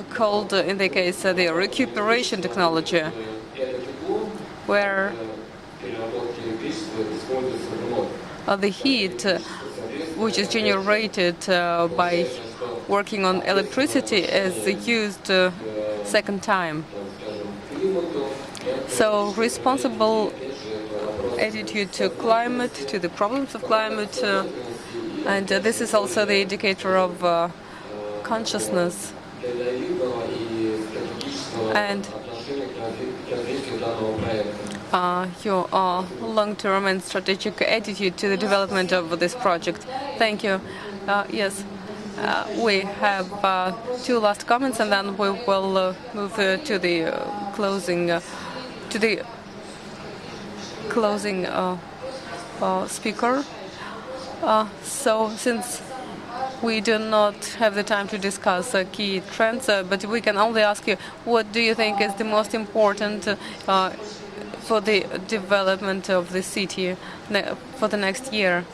called, in the case, the recuperation technology, where the heat, which is generated by working on electricity, is used second time. So responsible attitude to climate, to the problems of climate, and this is also the indicator of consciousness and your long-term and strategic attitude to the development of this project. Thank you. Yes, we have two last comments, and then we will move to the closing speaker. So since we do not have the time to discuss key trends, but we can only ask you, what do you think is the most important for the development of the city for the next year?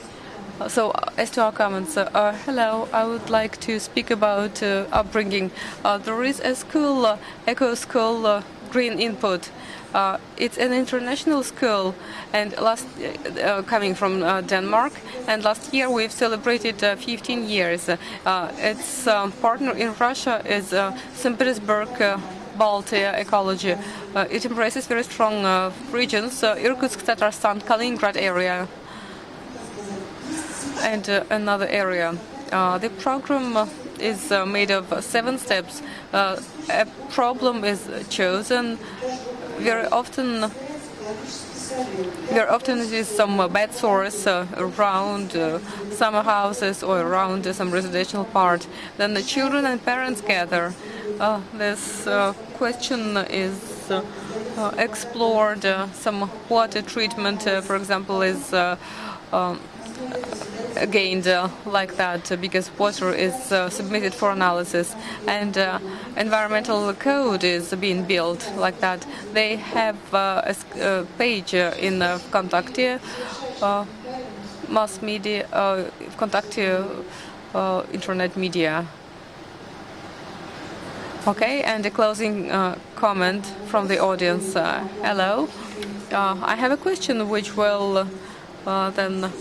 So, as to our comments, hello, I would like to speak about upbringing. There is a school, Eco School, Green Input. It's an international school, and coming from Denmark. And last year we've celebrated 15 years. Its partner in Russia is St. Petersburg Baltia Ecology. It embraces very strong regions: Irkutsk, Tatarstan, Kaliningrad area, and another area. The program is made of 7 steps. A problem is chosen. Very often it is some bed source around summer houses or around some residential part. Then the children and parents gather. This question is explored. Some water treatment, for example, is gained like that because water is submitted for analysis, and environmental code is being built like that. They have a page in Vkontakte, mass media, Vkontakte, internet media. Okay, and a closing comment from the audience. Hello, I have a question which will then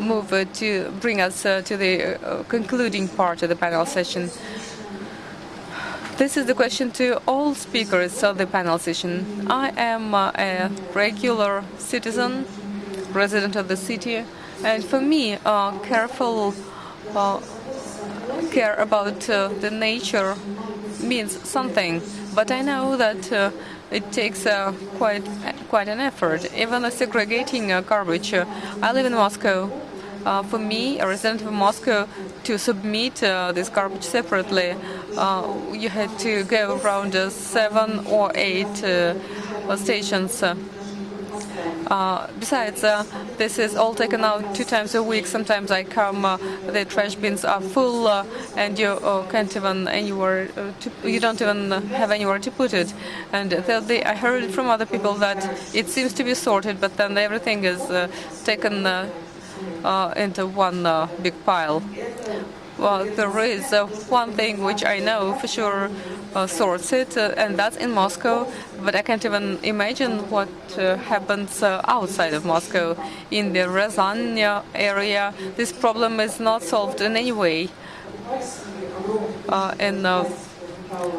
move to bring us to the concluding part of the panel session. This is the question to all speakers of the panel session. I am a regular citizen, resident of the city, and for me, care about the nature means something. But I know that it takes quite an effort, even segregating garbage. I live in Moscow. For me, a resident of Moscow, to submit this garbage separately, you had to go around 7 or 8 stations. Besides, this is all taken out 2 times a week. Sometimes I come, the trash bins are full, and you can't even you don't even have anywhere to put it. And thirdly, I heard from other people that it seems to be sorted, but then everything is taken into one big pile. Well, there is one thing which I know for sure sorts it, and that's in Moscow. But I can't even imagine what happens outside of Moscow. In the Ryazan area, this problem is not solved in any way. In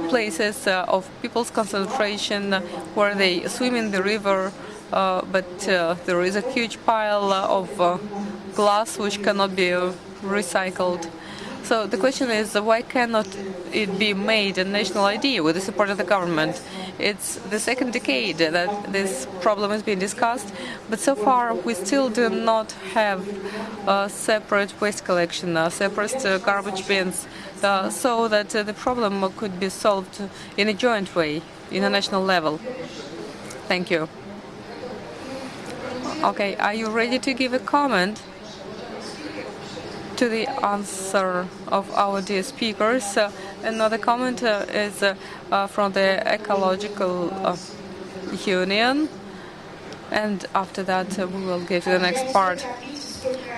places of people's concentration where they swim in the river, but there is a huge pile of glass which cannot be recycled. So the question is, why cannot it be made a national idea with the support of the government? It's the second decade that this problem is being discussed, but so far we still do not have a separate waste collection, separate garbage bins, so that the problem could be solved in a joint way, in a national level. Thank you. Okay, are you ready to give a comment to the answer of our dear speakers? Another comment is from the Ecological Union, and after that we will give the next part.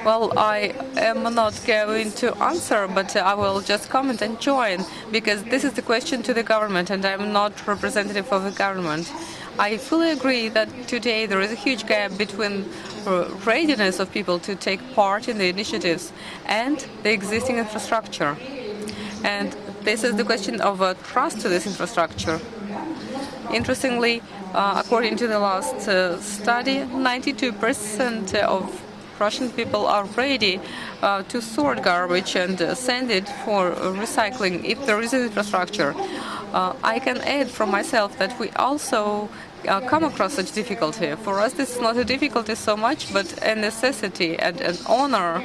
Well, I am not going to answer, but I will just comment and join, because this is the question to the government, and I'm not representative of the government. I fully agree that today there is a huge gap between readiness of people to take part in the initiatives and the existing infrastructure. And this is the question of trust to this infrastructure. Interestingly, according to the last study, 92% of Russian people are ready to sort garbage and send it for recycling if there is an infrastructure. I can add from myself that we also come across such difficulty. For us, this is not a difficulty so much, but a necessity and an honor.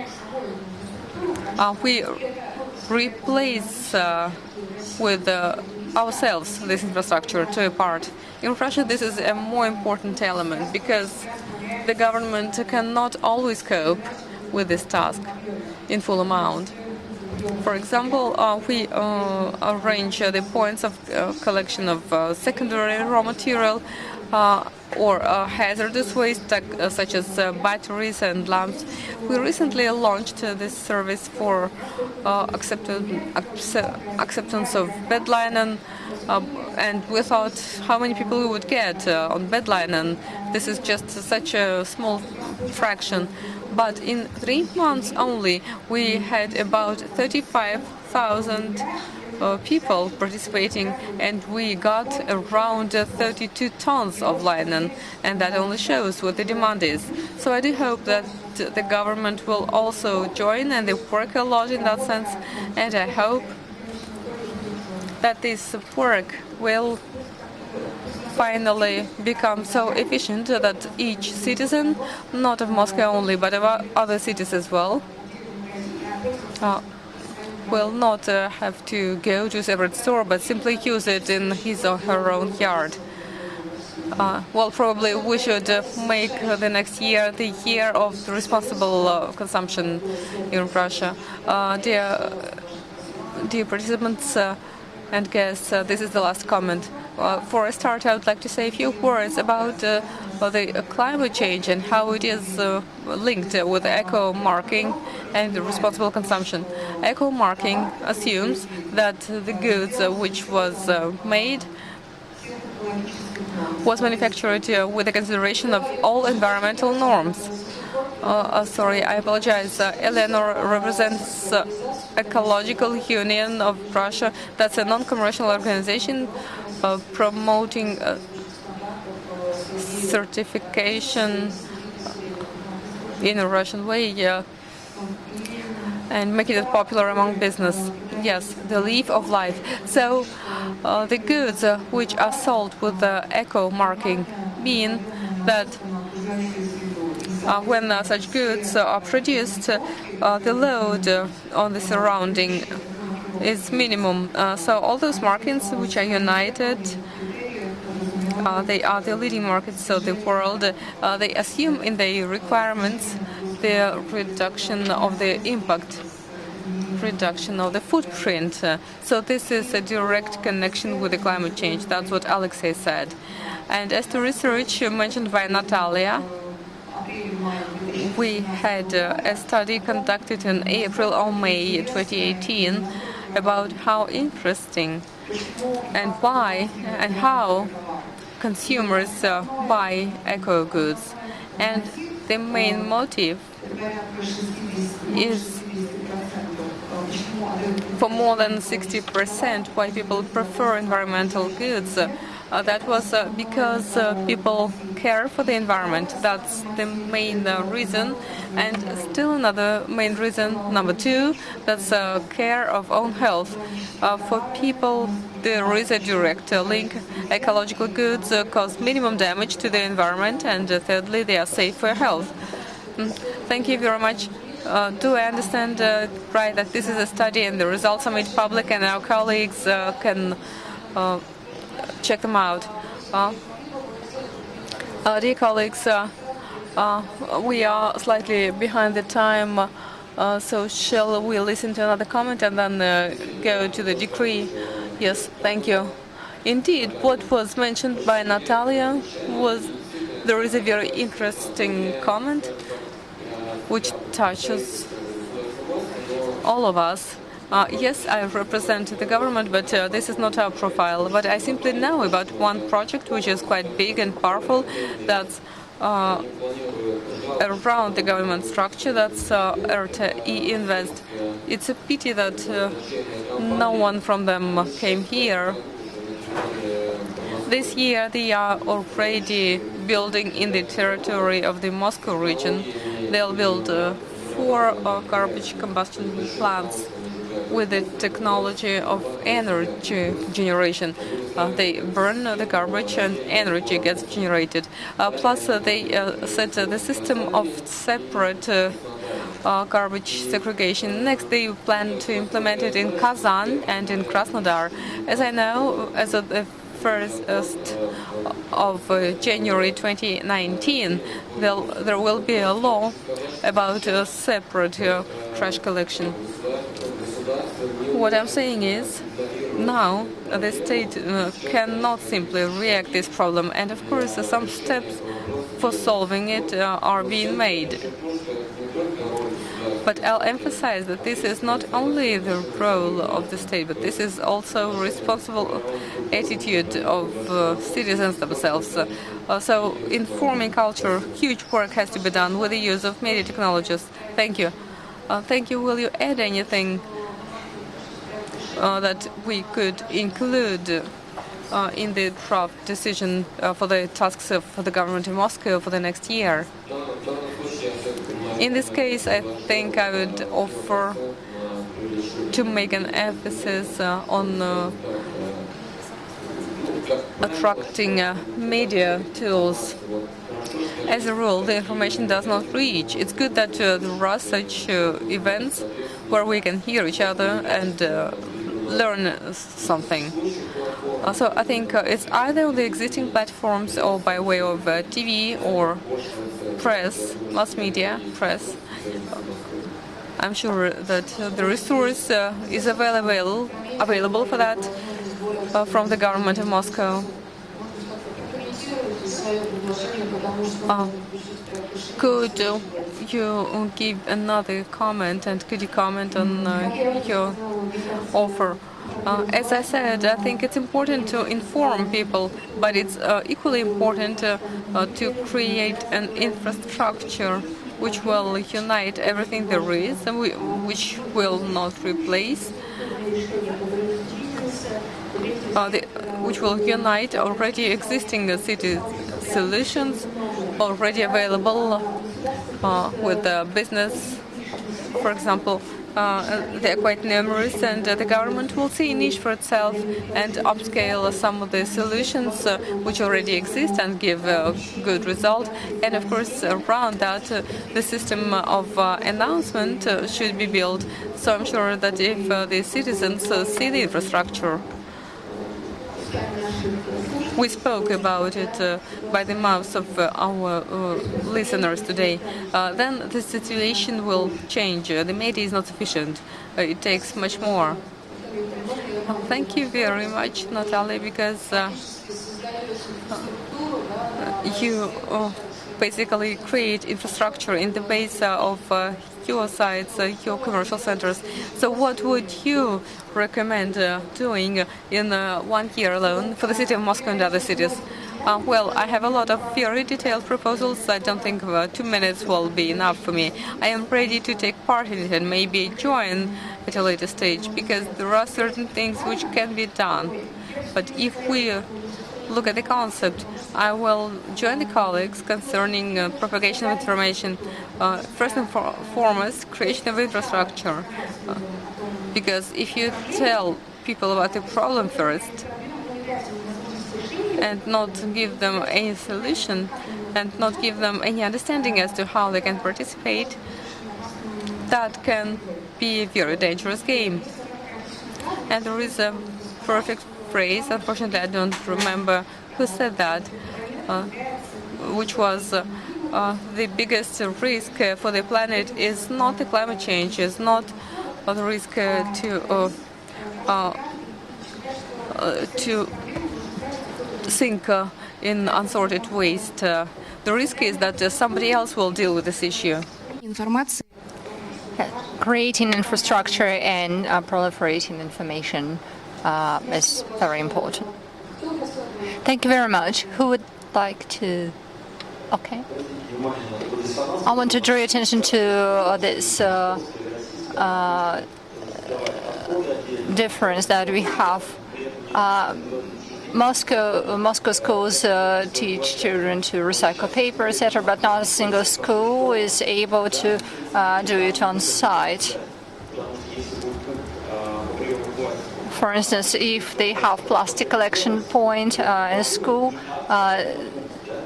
We replace with ourselves this infrastructure to a part. In Russia, this is a more important element because the government cannot always cope with this task in full amount. For example, we arrange the points of collection of secondary raw material or hazardous waste such as batteries and lamps. We recently launched this service for acceptance of bed linen, and we thought how many people we would get on bed linen. This is just such a small fraction. But in 3 months only, we had about 35,000 people participating, and we got around 32 tons of linen, and that only shows what the demand is. So I do hope that the government will also join, and they work a lot in that sense, and I hope that this work will finally become so efficient that each citizen, not of Moscow only, but of other cities as well, will not have to go to a separate store, but simply use it in his or her own yard. Well, probably we should make the next year the year of the responsible consumption in Russia. Dear participants and guests, this is the last comment. For a start, I would like to say a few words about the climate change and how it is linked with eco-marking and responsible consumption. Eco-marking assumes that the goods which was made was manufactured with the consideration of all environmental norms. Sorry, I apologize. Eleanor represents Ecological Union of Russia. That's a non-commercial organization promoting certification in a Russian way and making it popular among business. Yes, the leaf of life. So the goods which are sold with the eco marking mean that when such goods are produced, the load on the surrounding is minimum. So all those markets which are united, they are the leading markets of the world. They assume in their requirements the reduction of the impact, reduction of the footprint. So this is a direct connection with the climate change. That's what Alexei said. And as to research mentioned by Natalia, we had a study conducted in April or May 2018 about how interesting and why and how consumers buy eco goods. And the main motive is for more than 60% why people prefer environmental goods That was because people care for the environment. That's the main reason. And still another main reason, number two, that's care of own health. For people, there is a direct link. Ecological goods cause minimum damage to the environment, and thirdly, they are safe for health. Thank you very much. Do I understand right that this is a study and the results are made public and our colleagues can check them out? Dear colleagues, we are slightly behind the time, so shall we listen to another comment and then go to the decree? Yes, thank you. Indeed, what was mentioned by Natalia was there is a very interesting comment which touches all of us. Yes, I represent the government, but this is not our profile. But I simply know about one project which is quite big and powerful that's around the government structure, that's RTE Invest. It's a pity that no one from them came here. This year they are already building in the territory of the Moscow region. They'll build 4 garbage combustion plants with the technology of energy generation. They burn the garbage and energy gets generated. Plus, they set the system of separate garbage segregation. Next, they plan to implement it in Kazan and in Krasnodar. As I know, as of the 1st of January 2019, there will be a law about separate trash collection. What I'm saying is, now the state cannot simply react to this problem, and of course some steps for solving it are being made. But I'll emphasize that this is not only the role of the state, but this is also responsible attitude of citizens themselves. So in forming culture, huge work has to be done with the use of media technologies. Thank you. Thank you. Will you add anything that we could include in the draft decision for the tasks of the government in Moscow for the next year? In this case, I think I would offer to make an emphasis on attracting media tools. As a rule, the information does not reach. It's good that there are such events where we can hear each other and learn something. So I think it's either on the existing platforms or by way of TV or press, mass media, press. I'm sure that the resource is available for that from the government of Moscow. Could you give another comment, and could you comment on your offer? As I said, I think it's important to inform people, but it's equally important to create an infrastructure which will unite everything there is and which will not replace, which will unite already existing city solutions already available with business, for example. They are quite numerous, and the government will see a niche for itself and upscale some of the solutions which already exist and give a good result. And of course, around that, the system of announcement should be built. So I'm sure that if the citizens see the infrastructure, we spoke about it by the mouths of our listeners today, then the situation will change. The media is not sufficient. It takes much more. Thank you very much, Natalia, because you basically create infrastructure in the base of your sites, your commercial centers. So what would you recommend doing in 1 year alone for the city of Moscow and other cities? Well, I have a lot of very detailed proposals. I don't think 2 minutes will be enough for me. I am ready to take part in it and maybe join at a later stage, because there are certain things which can be done. But if we look at the concept. I will join the colleagues concerning propagation of information. First and foremost, creation of infrastructure. Because if you tell people about the problem first and not give them any solution and not give them any understanding as to how they can participate, that can be a very dangerous game. And there is a perfect phrase, unfortunately I don't remember who said that, which was the biggest risk for the planet is not the climate change, is not the risk to sink in unsorted waste. The risk is that somebody else will deal with this issue. Информация. Creating infrastructure and proliferating information is very important. Thank you very much. Who would like to? Okay. I want to draw your attention to this difference that we have. Moscow schools teach children to recycle paper, etc., but not a single school is able to do it on site. For instance, if they have plastic collection point in a school,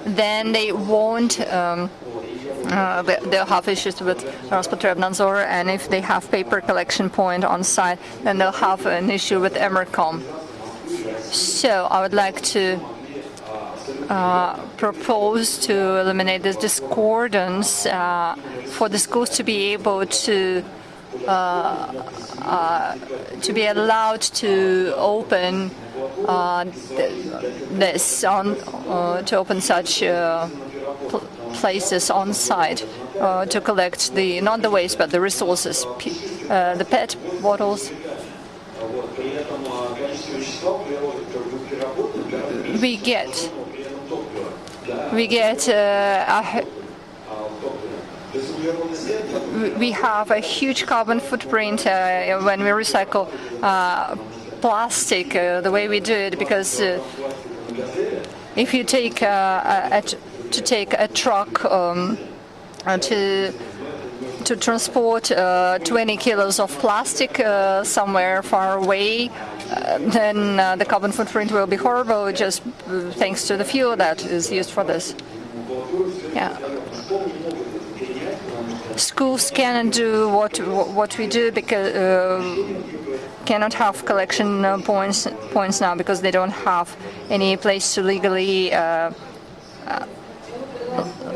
then they won't. They'll have issues with Rospotrebnadzor, and if they have paper collection point on site, then they'll have an issue with Emercom. So I would like to propose to eliminate this discordance for the schools to be able to be allowed to open to open such places on site to collect not the waste but the resources, the PET bottles. We have a huge carbon footprint when we recycle plastic the way we do it, because if you take a truck to transport 20 kilos of plastic somewhere far away, then the carbon footprint will be horrible, just thanks to the fuel that is used for this. Yeah. Schools cannot do what we do because cannot have collection points now because they don't have any place to legally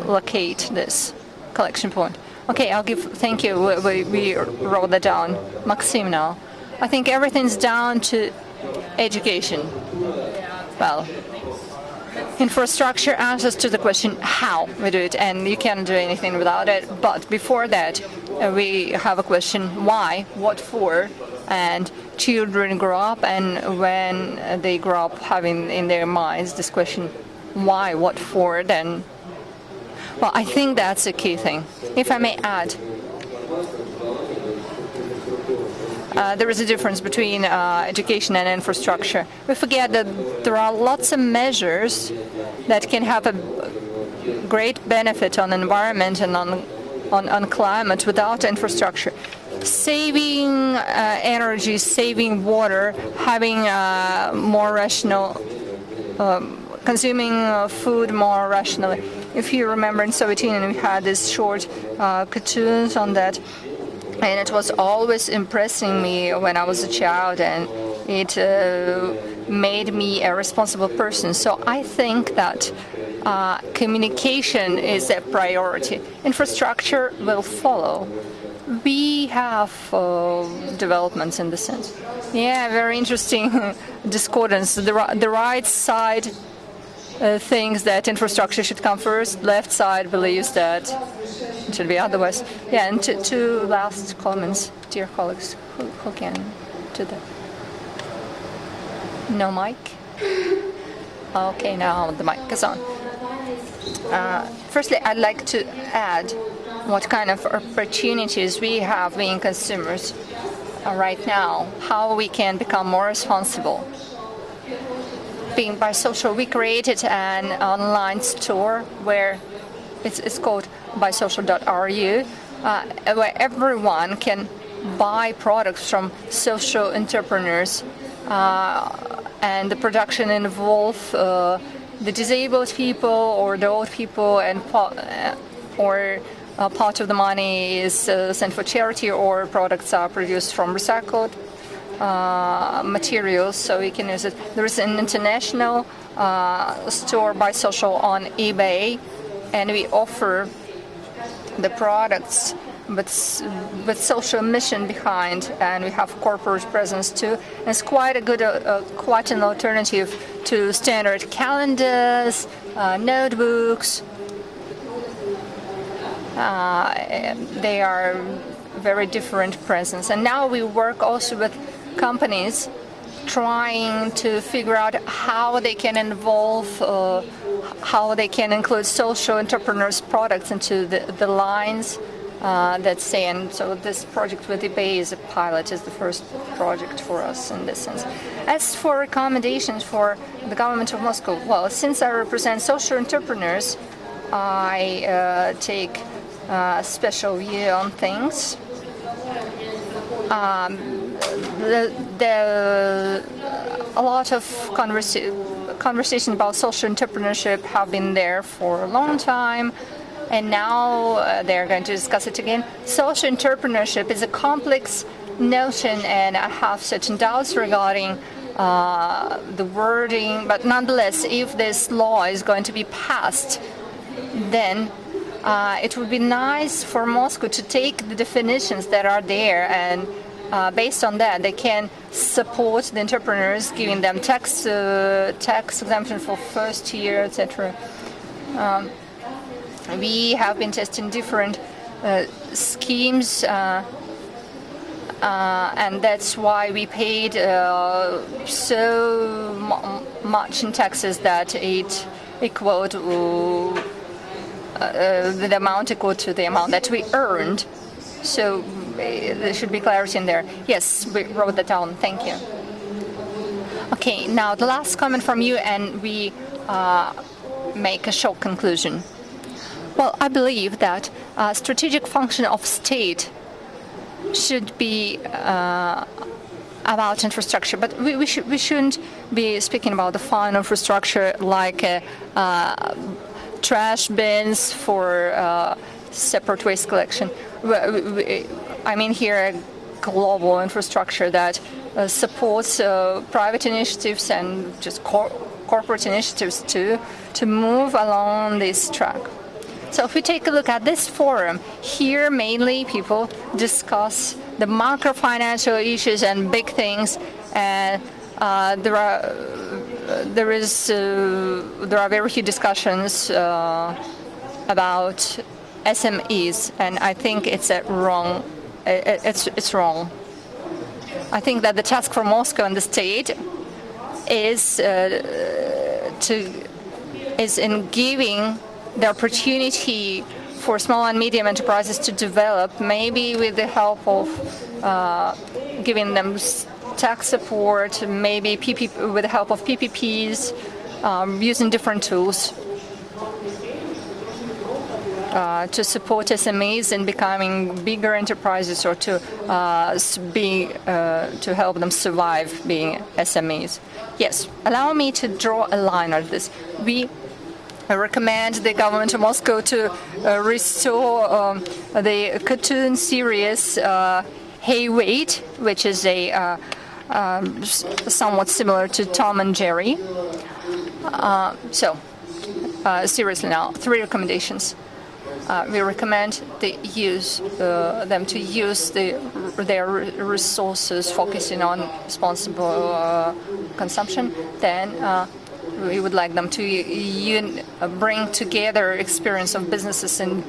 locate this collection point. Okay, thank you. We wrote that down. Maxim now. I think everything's down to education. Well, infrastructure answers to the question how we do it, and you can't do anything without it. But before that, we have a question why, what for, and children grow up, and when they grow up having in their minds this question why, what for, then, well, I think that's a key thing. If I may add, there is a difference between education and infrastructure. We forget that there are lots of measures that can have a great benefit on the environment and on climate without infrastructure. Saving energy, saving water, having more rational, consuming food more rationally. If you remember, in Soviet Union we had these short cartoons on that. And it was always impressing me when I was a child, and it made me a responsible person. So I think that communication is a priority. Infrastructure will follow. We have developments in the sense. Yeah, very interesting discordance. The right side thinks that infrastructure should come first. Left side believes that it should be otherwise. Yeah, and two last comments, dear colleagues, who can do that? No mic? Okay, now the mic is on. Firstly, I'd like to add what kind of opportunities we have being consumers right now, how we can become more responsible. being bisocial, we created an online store where it's called bisocial.ru, where everyone can buy products from social entrepreneurs, and the production involves the disabled people or the old people, and part of the money is sent for charity, or products are produced from recycled materials, so we can use it. There is an international store Bisocial on eBay, and we offer the products with social mission behind, and we have corporate presence too. And it's quite a good, quite an alternative to standard calendars, notebooks. They are very different presence. And now we work also with companies trying to figure out how they can involve, how they can include social entrepreneurs' products into the lines that say. And so this project with eBay is a pilot, is the first project for us in this sense. As for recommendations for the government of Moscow, well, since I represent social entrepreneurs, I take a special view on things. A lot of conversation about social entrepreneurship have been there for a long time, and now they're going to discuss it again. Social entrepreneurship is a complex notion, and I have certain doubts regarding the wording, but nonetheless, if this law is going to be passed, then it would be nice for Moscow to take the definitions that are there, and based on that, they can support the entrepreneurs, giving them tax exemption for first year, etc. We have been testing different schemes, and that's why we paid so much in taxes that it equaled the amount equal to the amount that we earned. So there should be clarity in there. Yes, we wrote that down. Thank you. Okay, now the last comment from you, and we make a short conclusion. Well, I believe that strategic function of state should be about infrastructure, but we shouldn't be speaking about the fine infrastructure like trash bins for separate waste collection. I mean here a global infrastructure that supports private initiatives and just corporate initiatives to move along this track. So if we take a look at this forum, here mainly people discuss the macro financial issues and big things, and there are very few discussions about SMEs, and I think it's wrong. It's wrong. I think that the task for Moscow and the state is in giving the opportunity for small and medium enterprises to develop, maybe with the help of giving them tax support, maybe with the help of PPPs, using different tools to support SMEs in becoming bigger enterprises, or to help them survive being SMEs. Yes, allow me to draw a line on this. We recommend the government of Moscow to restore the cartoon series Hey Wait, which is a somewhat similar to Tom and Jerry. Seriously now, 3 recommendations. We recommend them to use their resources focusing on responsible consumption. Then we would like them to bring together experience of businesses and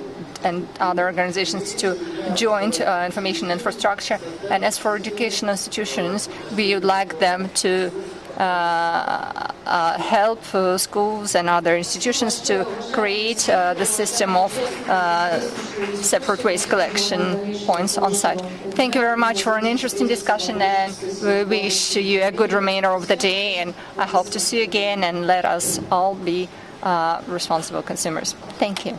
other organizations to joint information infrastructure. And as for educational institutions, we would like them to help schools and other institutions to create the system of separate waste collection points on site. Thank you very much for an interesting discussion, and we wish you a good remainder of the day, and I hope to see you again, and let us all be responsible consumers. Thank you.